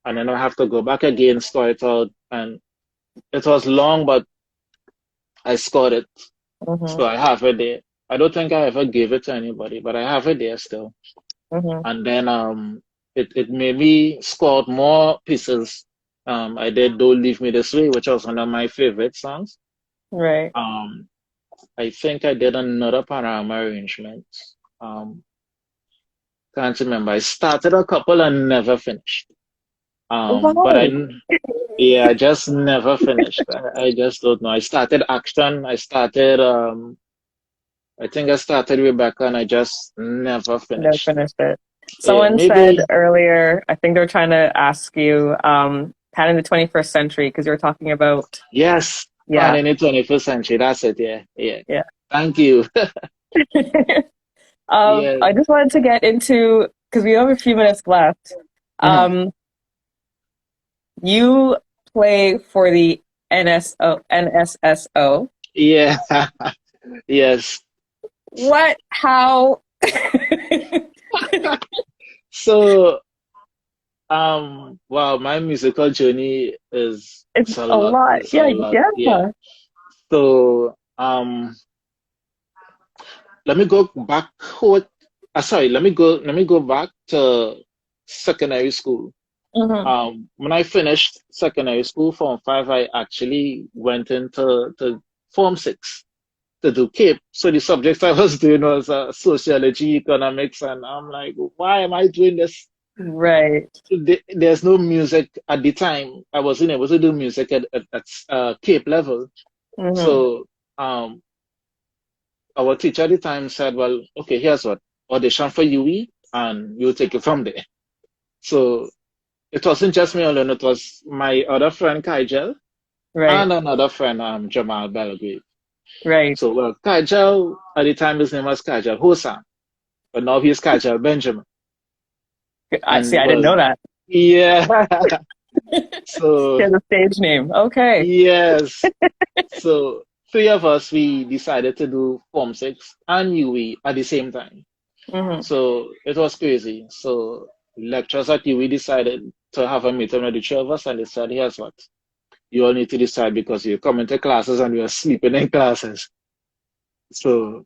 And then I have to go back again, score it out. And it was long, but I scored it. Mm-hmm. So I have it there. I don't think I ever gave it to anybody, but I have it there still. Mm-hmm. And then it made me score more pieces. I did Don't Leave Me This Way, which was one of my favorite songs. Right. Um I think I did another panorama arrangement. Um can't remember. I started a couple and never finished. But Why? yeah, I just never finished. I just don't know. I started Action. I think I started Rebecca and I just never Never finished. finished it. Yeah, Someone said maybe. earlier, I think they're trying to ask you, kind of the 21st century, because you were talking about Yes. Yeah. And in the 21st century, that's it. Yeah, yeah. Yeah. Thank you. Yeah. I just wanted to get into, because we have a few minutes left. Mhm. Um, you play for the NSSO. Yeah. Yes. What? How? So, wow, my musical journey is It's it's a a lot. lot. It's a Yeah, lot. Yeah. yeah. So, let me go back. Sorry, let me go back to secondary school. Hmm. When I finished secondary school, Form 5, I actually went into to Form 6 to do CAPE. So the subjects I was doing was sociology, economics, and I'm like, why am I doing this? Right. There's no music at the time. I wasn't able to do music at CAPE level. Hmm. So um, our teacher at the time said, well, okay, here's what, audition for UE, and we'll take it from there. So it wasn't just me alone, it was my other friend, Kajel, Right. and another friend, Jamal Belgrave. Right. So, well, Kajal, at the time, his name was Kajal Hossam, but now he's Kajal Benjamin. I see. And, I didn't well, know that. yeah. He So, has a stage name. Okay. yes. So, three of us, we decided to do Form 6 and UE at the same time. Hmm. So, it was crazy. So, lecturers at UE decided to have a meeting with the three of us, and they said, here's what, you all need to decide because you're coming to classes and you're sleeping in classes. So,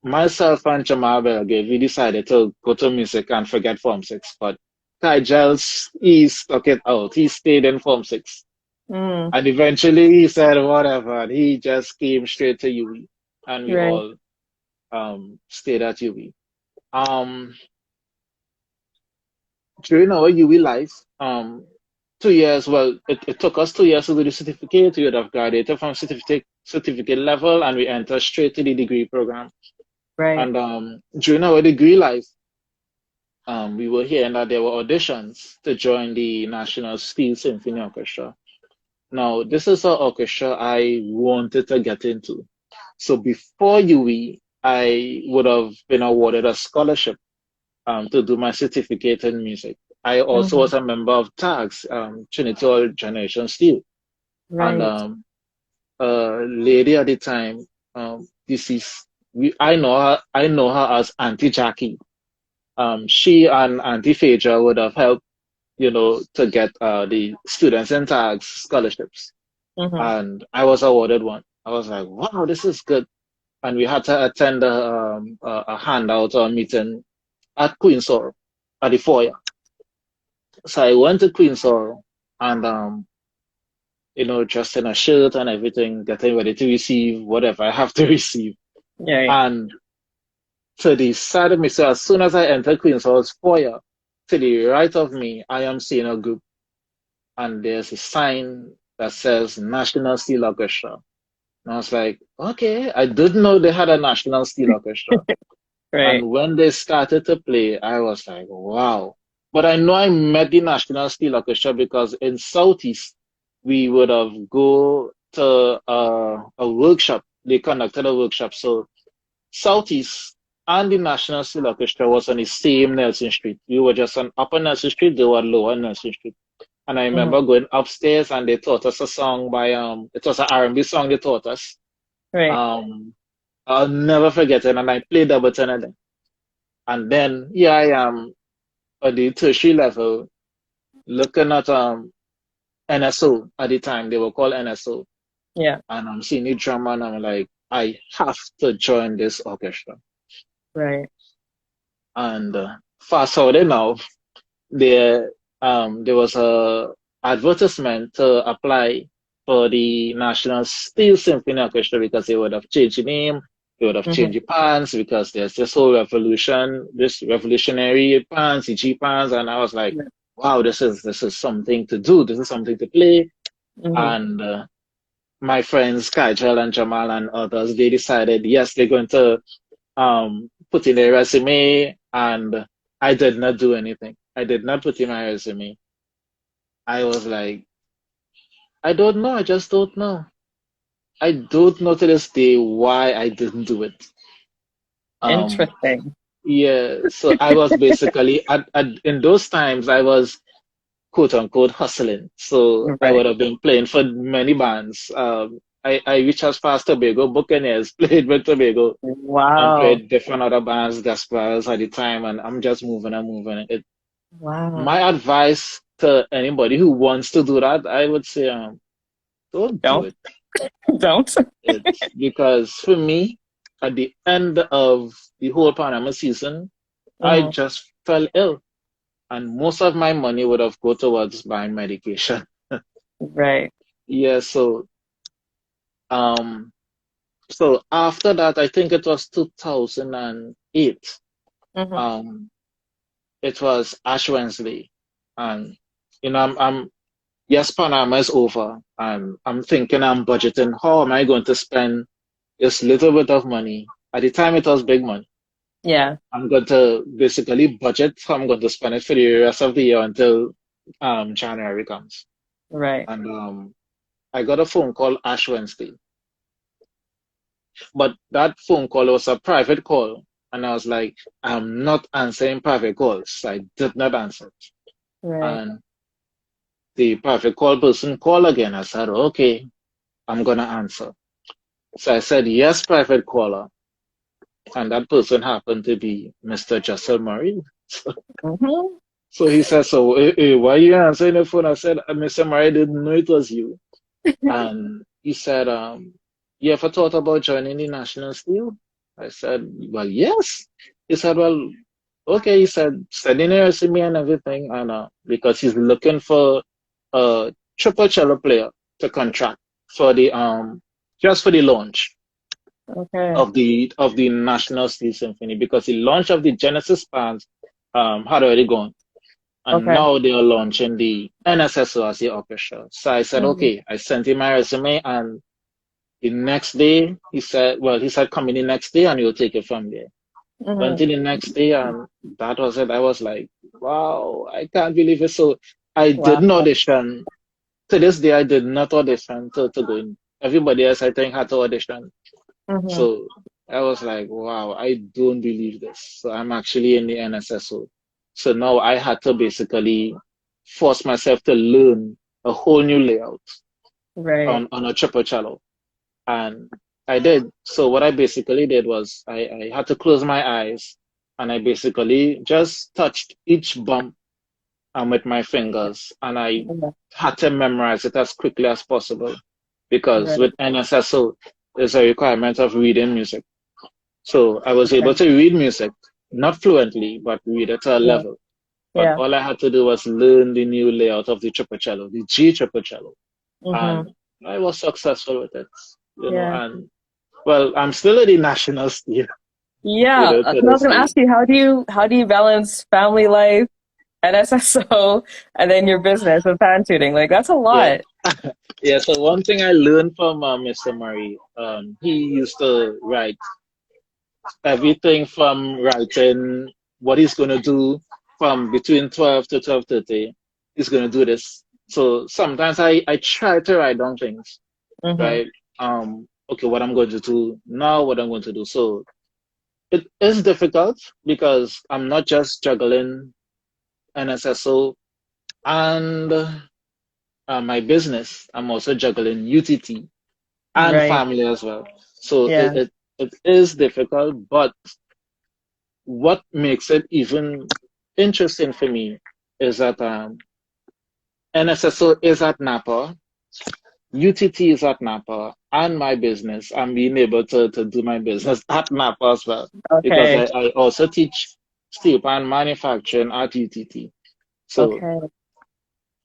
myself and Jamal Belgrave, we decided to go to music and forget Form 6. But Ty Giles, he stuck it out. He stayed in Form 6. Mm. And eventually he said, whatever. And he just came straight to UE. And we Right. all stayed at UE. Um, During our UE life, 2 years, well, it took us 2 years to do the certificate. We would have graduated from certificate level and we entered straight to the degree program. Right. And during our degree life, we were hearing that there were auditions to join the National Steel Symphony Orchestra. Now, this is an orchestra I wanted to get into. So before UE, I would have been awarded a scholarship to do my certificate in music. I also Hmm. was a member of TAGS, Trinity All Generation Steel. And Right. a lady at the time, this is I know her as Auntie Jackie. She and Auntie Phaedra would have helped, to get the students in tags scholarships. Hmm. And I was awarded one. I was like, wow, this is good. And we had to attend a handout or meeting at Queen's Hall at the foyer. So I went to Queen's Hall and, dressed in a shirt and everything, getting ready to receive whatever I have to receive. Right. And to the side of me, so as soon as I enter Queen's Hall's foyer, to the right of me, I am seeing a group, and there's a sign that says National Steel Orchestra. And I was like, okay, I didn't know they had a National Steel Orchestra. Right. And when they started to play, I was like, wow. But I know I met the National Steel Orchestra because in Southeast, we would have go to a workshop. They conducted a workshop. So Southeast and the National Steel Orchestra was on the same Nelson Street. We were just on Upper Nelson Street, they were lower Nelson Street. And I Hmm. remember going upstairs and they taught us a song by it was an R&B song they taught us. Right. Um I'll never forget it and I played double tenor then. And then here I am at the tertiary level looking at NSO at the time, they were called NSO. Yeah. And I'm seeing the drama and I'm like, I have to join this orchestra. Right. And fast forward now, there was a advertisement to apply for the National Steel Symphony Orchestra because they would have changed the name, they would have Hmm. changed the pants because there's this whole revolution, this revolutionary pants, the G pants, and I was like, wow, this is something to do, this is something to play. Hmm. And my friends Kajal and Jamal and others, they decided yes, they're going to put in their resume, and I did not do anything. I did not put in my resume. I was like, I don't know. I just don't know. I don't know to this day why I didn't do it. Um, Interesting. yeah, so I was basically in those times I was quote unquote hustling. So I would Right. have been playing for many bands. I reached as far as Tobago Buccaneers, played with Tobago and Wow. played different other bands, Gaspars at the time, and I'm just moving and moving. Wow. My advice to anybody who wants to do that, I would say, don't do Don't it. don't. It's because for me, at the end of the whole Panama season, I Mhm. just fell ill, and most of my money would have go towards buying medication. Right. Yeah, um, so after that, I think it was 2008. Hmm. Um, it was Ash Wednesday, and I'm yes, Panama is over, and I'm thinking I'm budgeting. How am I going to spend this little bit of money? At the time, it was big money. Yeah. I'm going to basically budget. So I'm going to spend it for the rest of the year until January comes. Right. And I got a phone call Ash Wednesday, but that phone call was a private call, and I was like, I'm not answering private calls. I did not answer, Right. and the private call person called again. I said, okay, I'm gonna answer. So I said, yes, private caller. And that person happened to be Mr. Justin Murray. Hmm. So he said, so why are you answering the phone? I said, Mr. Murray didn't know it was you. And he said, you ever thought about joining the National Steel? I said, well, yes. He said, well, okay. He said, sending a resume and everything. And because he's looking for a triple cello player to contract for the just for the launch Okay. of the National Steel Symphony, because the launch of the Genesis bands had already gone, and Okay. now they are launching the NSSO as the orchestra. So I said, Hmm. okay. I sent him my resume, and the next day he said, well, he said, come in the next day and you'll take it from there. Went Hmm. in the next day, and that was it. I was like, wow, I can't believe it. So I Wow. didn't audition. To this day, I did not audition to go in. Everybody else, I think, had to audition. Hmm. So I was like, wow, I don't believe this. So I'm actually in the NSSO. So now I had to basically force myself to learn a whole new layout Right. on a triple cello. And I did. So what I basically did was I had to close my eyes, and I basically just touched each bump with my fingers, and I Yeah. had to memorize it as quickly as possible, because Right. with NSSO, there's a requirement of reading music. So I was able Okay. to read music, not fluently, but read it at a Yeah. level. But Yeah. all I had to do was learn the new layout of the triple cello, the G triple cello, Hmm. and I was successful with it. Yeah. And well, I'm still at the national scale, Yeah. to 'Cause I was this gonna day. ask you, how do you balance family life, NSSO, and then your business with fan tuning? Like that's a Yeah, lot. yeah. So one thing I learned from Mr. Murray, he used to write everything from writing what he's going to do from between 12 to 12:30. He's going to do this. So sometimes I try to write down things, Hmm. right? Okay, what I'm going to do now, what I'm going to do. So it is difficult because I'm not just juggling NSSO and my business. I'm also juggling UTT and Right. family as well. So Yeah. it is difficult, but what makes it even interesting for me is that NSSO is at Napa, UTT is at Napa, and my business. I'm being able to do my business at Napa as well, because Okay. I also teach Steelpan manufacturing at UTT. So Okay.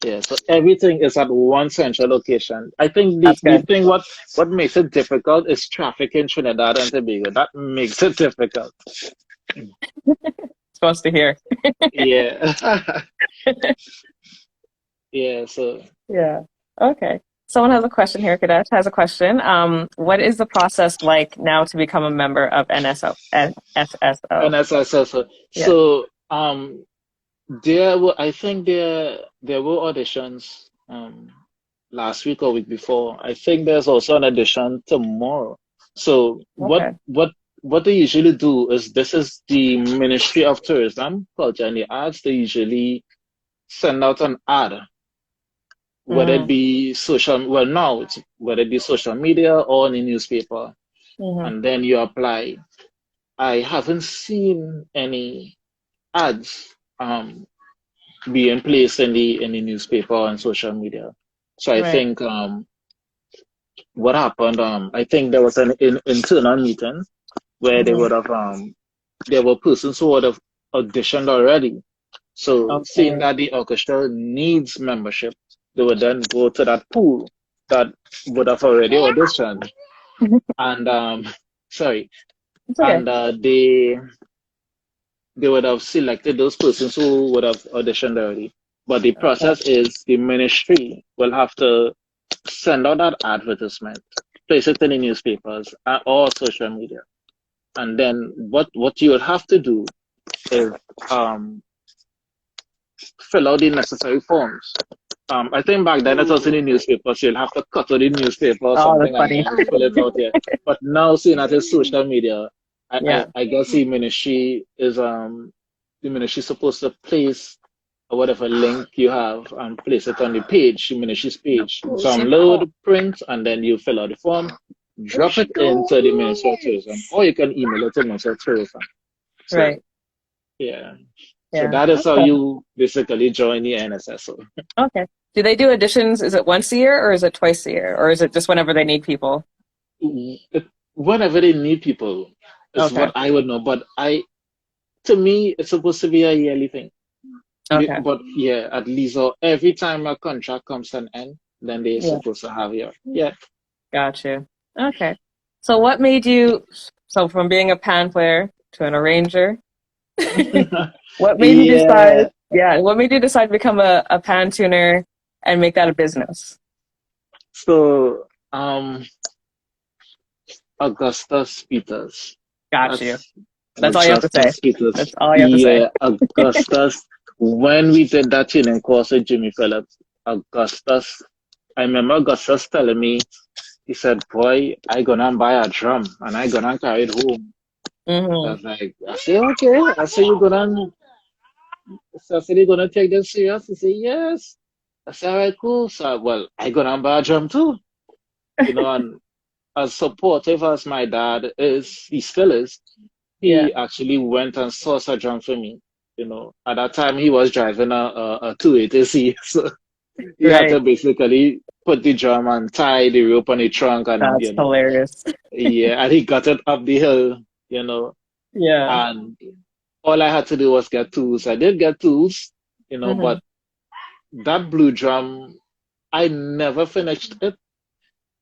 yeah, so everything is at one central location. I think That's the good. thing what makes it difficult is traffic in Trinidad and Tobago. That makes it difficult. Supposed to hear. Yeah. Yeah, so Yeah. Okay. Someone has a question here. Kadesh has a question. What is the process like now to become a member of NSSO? NSSO. Yeah. So there were I think there were auditions. last week or week before. I think there's also an audition tomorrow. So Okay. what they usually do is, this is the Ministry of Tourism, Culture and the Arts. They usually send out an ad, whether it Mm-hmm. be social, well now it's whether it be social media or in the newspaper, Mm-hmm. and then you apply. I haven't seen any ads being placed in the newspaper or on social media. So I Right. think what happened, I think there was an internal meeting where they Mm-hmm. would have there were persons who would have auditioned already. So seeing Okay. that the orchestra needs membership, they would then go to that pool that would have already auditioned, and sorry, It's okay. and they would have selected those persons who would have auditioned already. But the Okay. process is, the ministry will have to send out that advertisement, place it in the newspapers or social media, and then what you would have to do is um, fill out the necessary forms. I think back then it was in the newspaper, so you'll have to cut out the newspaper or Oh, that's something and funny. then fill it out here. But now seeing that it's social media, Yeah. I guess the ministry is supposed to place whatever link you have and place it on the page, the ministry's page. Download, print, and then you fill out the form, drop it into the Ministry of Tourism, or you can email it to the Ministry of Tourism. So Right. yeah. So Yeah. that is how Okay. you basically join the NSSO. Okay. Do they do auditions? Is it once a year or is it twice a year? Or is it just whenever they need people? Whenever they need people is Okay. what I would know. But to me, it's supposed to be a yearly thing. Okay. But yeah, at least every time a contract comes to an end, then they're Yeah. supposed to have your, yeah. Got you. Okay. So what made you, so from being a pan player to an arranger, what made you decide, Yeah. what made you decide to become a pan tuner and make that a business? So, Augustus Peters. Got you. That's That's all you have to say. Augustus Peters. That's all you have to say. Yeah, Augustus. When we did that tuning course with Jimmy Phillips, Augustus, I remember Augustus telling me, he said, "Boy, I gonna buy a drum and I gonna carry it home." I Mm-hmm. was like, I say, okay. I said, you gonna take this serious? He said, yes. I said, all right, cool. So, well, I gonna buy a drum too. And as supportive as my dad is, he still is, Yeah. he actually went and sourced a drum for me. At that time he was driving a 280C, so he had to Right. basically put the drum and tie the rope on the trunk, and That's hilarious. yeah, and he got it up the hill, you know, Yeah. and all I had to do was get tools. I did get tools, Mm-hmm. but that blue drum, I never finished it.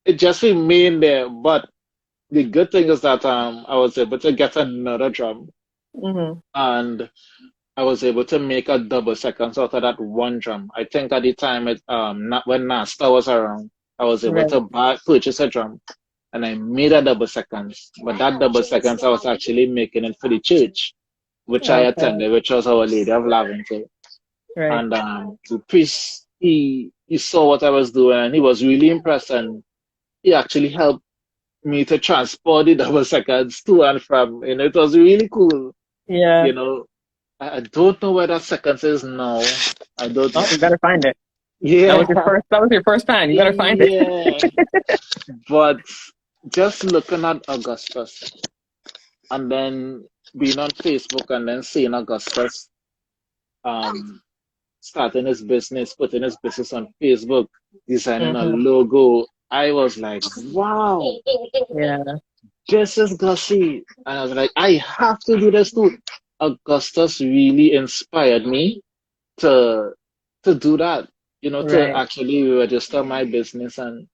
It just remained there. But the good thing is that I was able to get another drum, Mm-hmm. and I was able to make a double seconds out of that one drum. I think at the time not when Nasta was around, I was able Right. to purchase a drum, and I made a double seconds. But that double seconds, I was actually making it for the church which I Okay. attended, which was Our Lady of Lavington. Right. And the priest, he saw what I was doing, and he was really impressed, and he actually helped me to transport the double seconds to and from. It was really cool. Yeah. You know, I don't know where that seconds is now. I don't Oh, know. you better find it. Yeah, That was your first pan. You better find it. yeah. But just looking at Augustus and then being on Facebook and then seeing Augustus um starting his business, putting his business on Facebook, designing a Mm-hmm. logo. I was like, wow, Yeah. this is Gussie. And I was like, I have to do this too. Augustus really inspired me to do that, to Right. actually register my business, and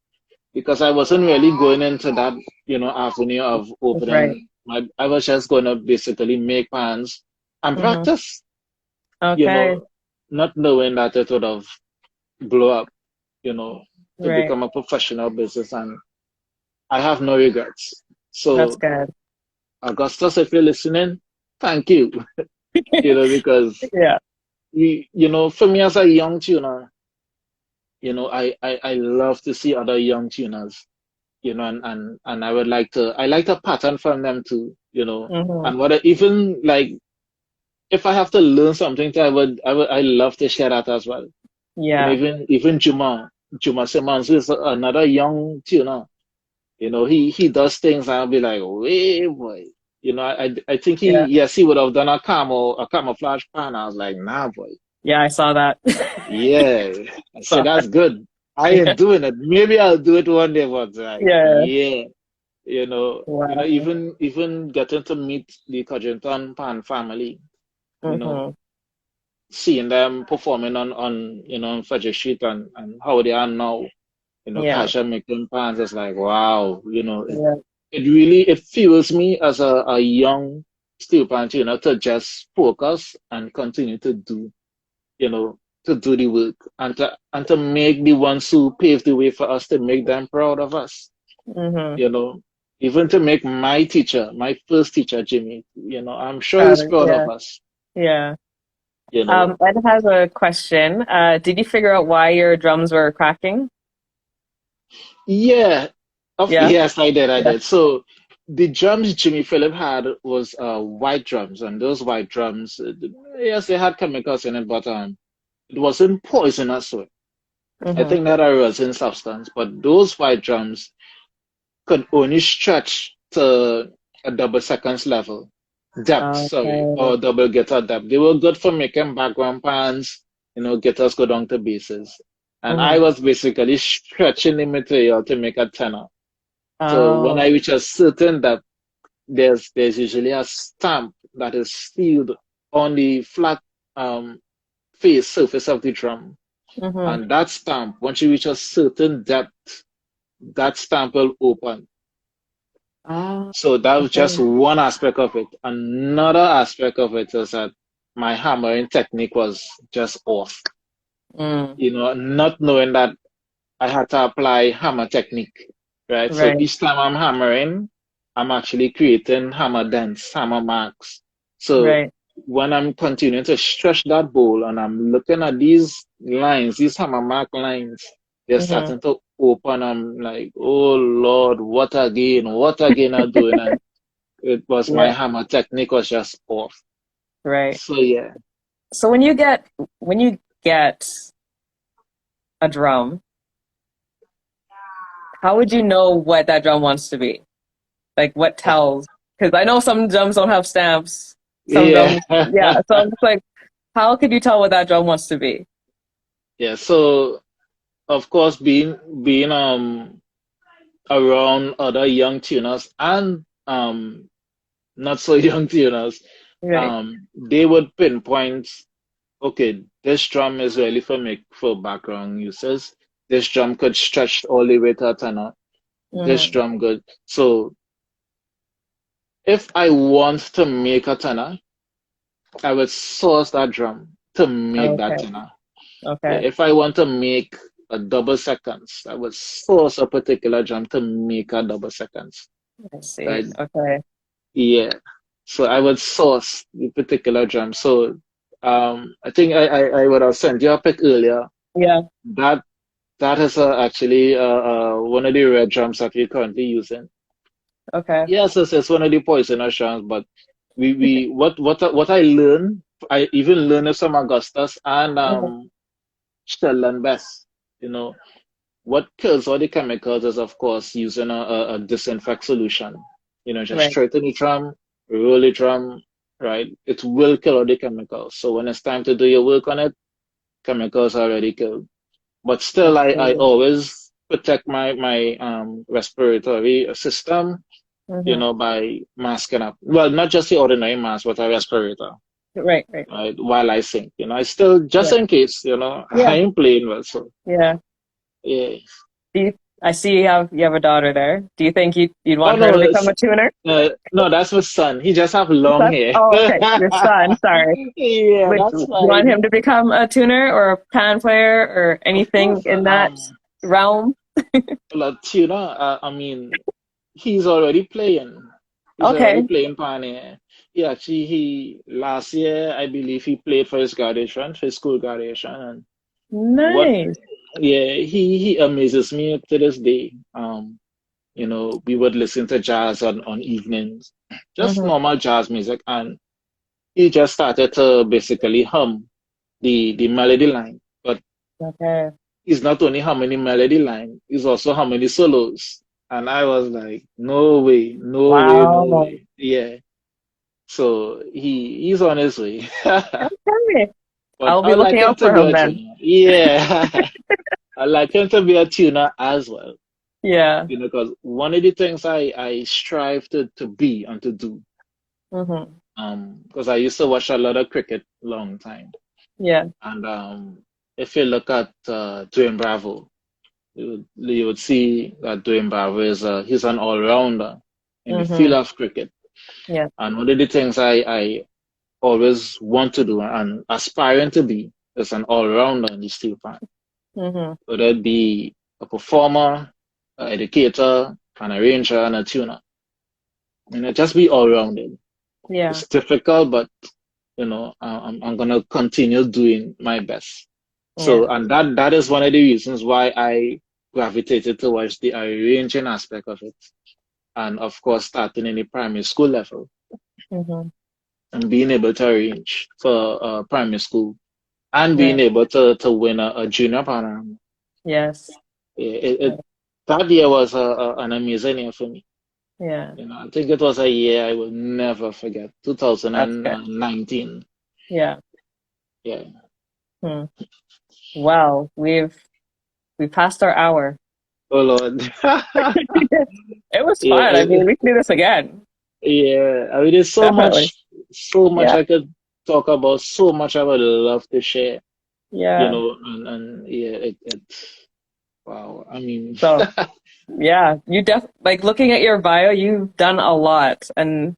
because I wasn't really going into that, avenue of Right. opening I was just gonna basically make plans and Mm-hmm. practice, you Okay. know, not knowing that it would have blow up, to Right. become a professional business, and I have no regrets. That's So, good. Augustus, if you're listening, thank you, because Yeah. for me as a young tuner, I love to see other young tuners, and I like to pattern from them too, Mm-hmm. and even like if I have to learn something, I love to share that as well. Yeah. Even Juma Simmons is another young tuner. He does things and I'll be like, wait, boy. I think Yeah. he would have done a camouflage pan. I was like, nah, boy. Yeah, I saw that. Yeah. I said, Saw that's that. good. I ain't doing it. Maybe I'll do it one day, but like, Yeah. yeah. Wow. Even getting to meet the Codrington Pan family, you know, Mm-hmm. seeing them performing on Frederick Street and how they are now, Yeah. Kasha making pans, it's like, wow, Yeah. it fuels me as a young steel pan tuner to just focus and continue you know, to do the work and to make the ones who paved the way for us to make them proud of us, Mm-hmm. you know, even to make my first teacher, Jimmy, I'm sure he's proud of Yeah. us, Yeah. you know. Ed has a question. Did you figure out why your drums were cracking? Yeah, Yeah. yes, I Yeah. did. So the drums Jimmy Phillip had was white drums, and those white drums, yes, they had chemicals in it, but it wasn't poisonous. So I Mm-hmm. think that a resin substance, but those white drums could only stretch to a double seconds level depth, sorry, Okay. or double guitar depth. They were good for making background pans, guitars go down to basses. And I Mm-hmm. was basically stretching the material to make a tenor. So when I Oh. reach a certain depth, there's usually a stamp that is sealed on the flat um, face surface of the drum. Mm-hmm. And that stamp, once you reach a certain depth, that stamp will open. Ah. So that was just Okay. one aspect of it. Another aspect of it is that my hammering technique was just off. Mm. Not knowing that I had to apply hammer technique, right? So Right. each time I'm hammering, I'm actually creating hammer dents, hammer marks. So Right. when I'm continuing to stretch that bowl and I'm looking at these lines, these hammer mark lines, they're Mm-hmm. starting to open. I'm like, oh Lord, what again? What again I'm doing? And it was my Yeah. hammer technique was just off. Right. So yeah. So when you get a drum, how would you know what that drum wants to be? Like what tells? Because I know some drums don't have stamps. Some Yeah. drums, yeah. So I'm just like, how could you tell what that drum wants to be? Yeah. So of course being around other young tuners and not so young tuners, Right. they would pinpoint, okay, this drum is really for background uses. This drum could stretch all the way to a tenor. This Mm-hmm. drum could. So if I want to make a tenor, I would source that drum to make that Okay. tenor. Yeah, Okay. if I want to make a double seconds, I would source a particular drum to make a double seconds. I see. Right? Okay. Yeah. So I would source the particular drum. So I think I would have sent you a pic earlier. Yeah. That that is actually one of the red drums that we're currently using. Okay. Yes, it's one of the poisonous drums, but what I learned, I even learned it from Augustus and Mhm. Stellenbest. You know, what kills all the chemicals is, of course, using a disinfect solution. Just Right. straighten the drum, roll the drum, right? It will kill all the chemicals. So when it's time to do your work on it, chemicals are already killed. But I still, I see. always protect my respiratory system, Mm-hmm. by masking up. Well, not just the ordinary mask, but a respirator, Right. Right. right? While I sing, I still just Yeah. in case, I Yeah. ain't playing well, so Yeah. yeah. I see you have a daughter there. Do you think you'd Oh want her no, to become a tuner? no, that's my son. He just have Your long son? hair. Oh, okay. Your son. Sorry. Yeah, Would that's you want fine. him to become a tuner or a pan player or Of anything course, in that realm? Latino. I mean, he's already playing. He's already Okay. playing Pioneer. He last year, I believe he played for his graduation, for his school graduation. And what Nice. yeah, he amazes me to this day. We would listen to jazz on evenings, just Mm-hmm. normal jazz music, and he just started to basically hum the melody line. But Okay. he's not only humming the melody line, he's also humming the solos. And I was like, no way, no way, no Wow. way. Yeah. So he's on his way. Okay. But I'll be I'd like looking him out to for be him a then. tuner. Yeah. I'd like him to be a tuner as well. Yeah. Because one of the things I strive to be and to do, Mm-hmm. because I used to watch a lot of cricket long time. Yeah. And if you look at Dwayne Bravo, you would see that Dwayne Bravo he's an all-rounder in the field Mm-hmm. of cricket. Yeah. And one of the things I always want to do and aspiring to be is an all-rounder in the steel pan. Mm-hmm. Whether it be a performer, an educator, an arranger, and a tuner. Just be all-rounded. Yeah. It's difficult, but I'm gonna continue doing my best. So, Yeah. and that is one of the reasons why I gravitated towards the arranging aspect of it, and of course, starting in the primary school level Mm-hmm. and being able to arrange for primary school and Yeah. being able to win a junior panorama. Yes. That year was an amazing year for me. Yeah. I think it was a year I will never forget. That's good. 2019. Yeah. Yeah. Hmm. Well, we passed our hour. Oh Lord. It was Yeah, fun. I mean, we can do this again. yeah. I mean, there's Definitely. so much Yeah. I could talk about, so much I would love to share, Yeah. and yeah, wow. I mean, So, yeah, like looking at your bio, you've done a lot and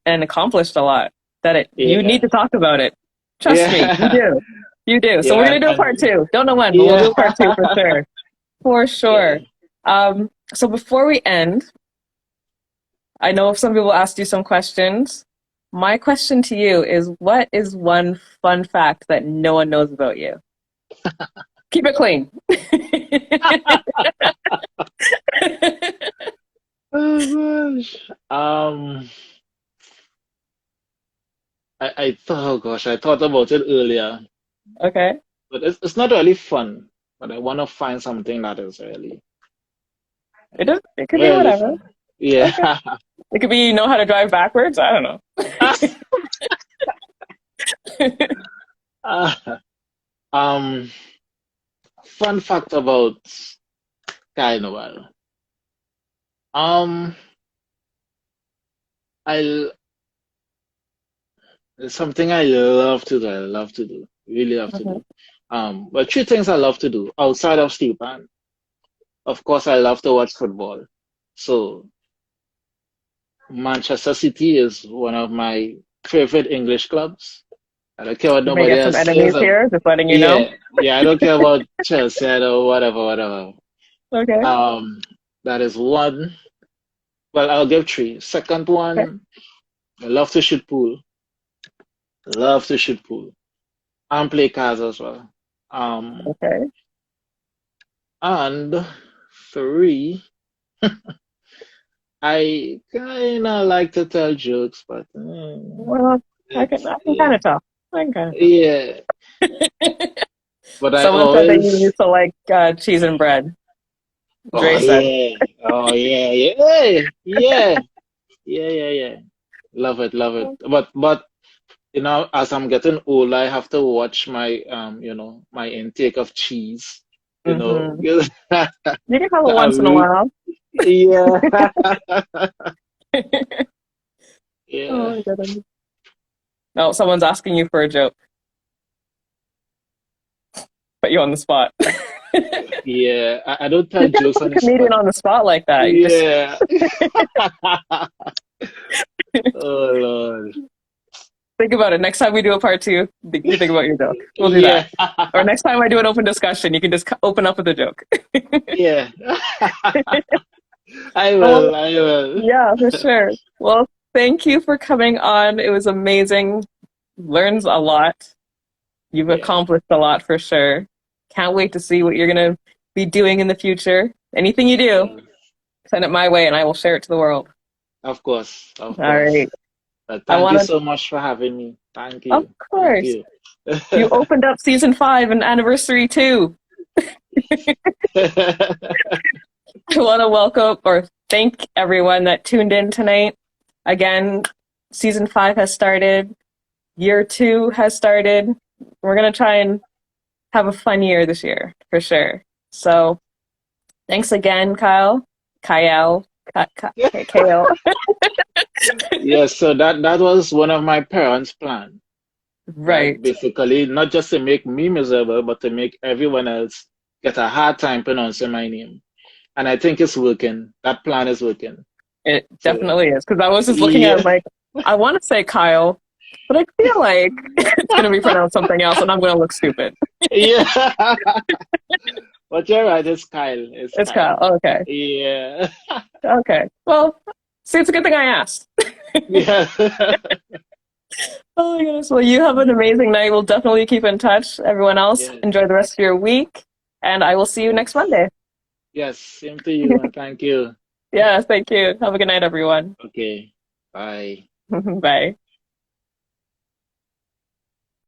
accomplished a lot that you need yeah, to talk about it. Trust me, you yeah, do. You do. So we're yeah, gonna do a part and two. Don't know when, but we'll yeah, do a part two for sure. For yeah. sure. So before we end, I know some people asked you some questions. My question to you is, what is one fun fact that no one knows about you? Keep it clean. Oh gosh. Oh gosh, I thought about it earlier, Okay. but it's not really fun. But I want to find something that is really, It could be really whatever. fun. Yeah. Okay. It could be you know how to drive backwards. I don't know. Ah, um, fun fact about Kayle Noel. Um, I It's something I love to do. I love to do. Really love to Mhm. do. But three things I love to do outside of Steelpan. Of course, I love to watch football. So Manchester City is one of my favorite English clubs. I don't care what You may nobody get some else says. enemies here, just letting you know. Yeah, yeah, I don't care about Chelsea or whatever, whatever. Okay. Um, that is one. Well, I'll give three. Second Okay. one, I love to shoot pool. Love to shoot pool and play cards as well. Um, Okay. and three, I kind of like to tell jokes, but Well, I can yeah, kind of tell. I can kind yeah. of tell. But I Someone said that you always, used to like cheese and bread. oh Dre said. yeah, oh yeah, yeah, yeah, yeah, yeah, yeah, yeah. Love it, love it. But as I'm getting older, I have to watch my intake of cheese. You know, Mm-hmm. You can have it once in a I'm, while. yeah, Oh yeah, my goodness. No, someone's asking you for a joke. Put you on the spot. yeah. I don't tell You can't jokes put on a the spot. comedian on the spot like that. You just Yeah. Oh Lord. think about it. Next time we do a part two, you think about your joke. We'll do that. Yeah. Or next time I do an open discussion, you can just open up with a joke. Yeah. I Well, will. I will. yeah, for sure. Well, thank you for coming on. It was amazing. Learns a lot. You've Yeah. accomplished a lot for sure. Can't wait to see what you're going to be doing in the future. Anything you do, Yes. send it my way and I will share it to the world. Of course, of All course. right. I Thank you want to, so much for having me. Thank of you. Thank course, you. you opened up season 5 and anniversary 2. I want to welcome or thank everyone that tuned in tonight. Again, season 5 has started. Year 2 has started. We're going to try and have a fun year this year for sure. So thanks again, Kyle. Kyle. Kyle. Yes, so that was one of my parents' plan. That Right. basically not just to make me miserable, but to make everyone else get a hard time pronouncing my name. And I think it's working. That plan is working. It So definitely is. Because I was just looking at it yeah, like, I want to say Kyle, but I feel like it's going to be pronounced something else and I'm going to look stupid. yeah. But you're right, it's Kyle. It's It's Kyle. Kyle. Okay. Yeah. Okay. Well, see, it's a good thing I asked. Yeah. Oh my goodness. Well, you have an amazing night. We'll definitely keep in touch. Everyone else, Yes. enjoy the rest of your week. And I will see you next Yes. Monday. Yes. Same to you, and thank you. Yeah, thank you. Have a good night, everyone. Okay. Bye. Bye.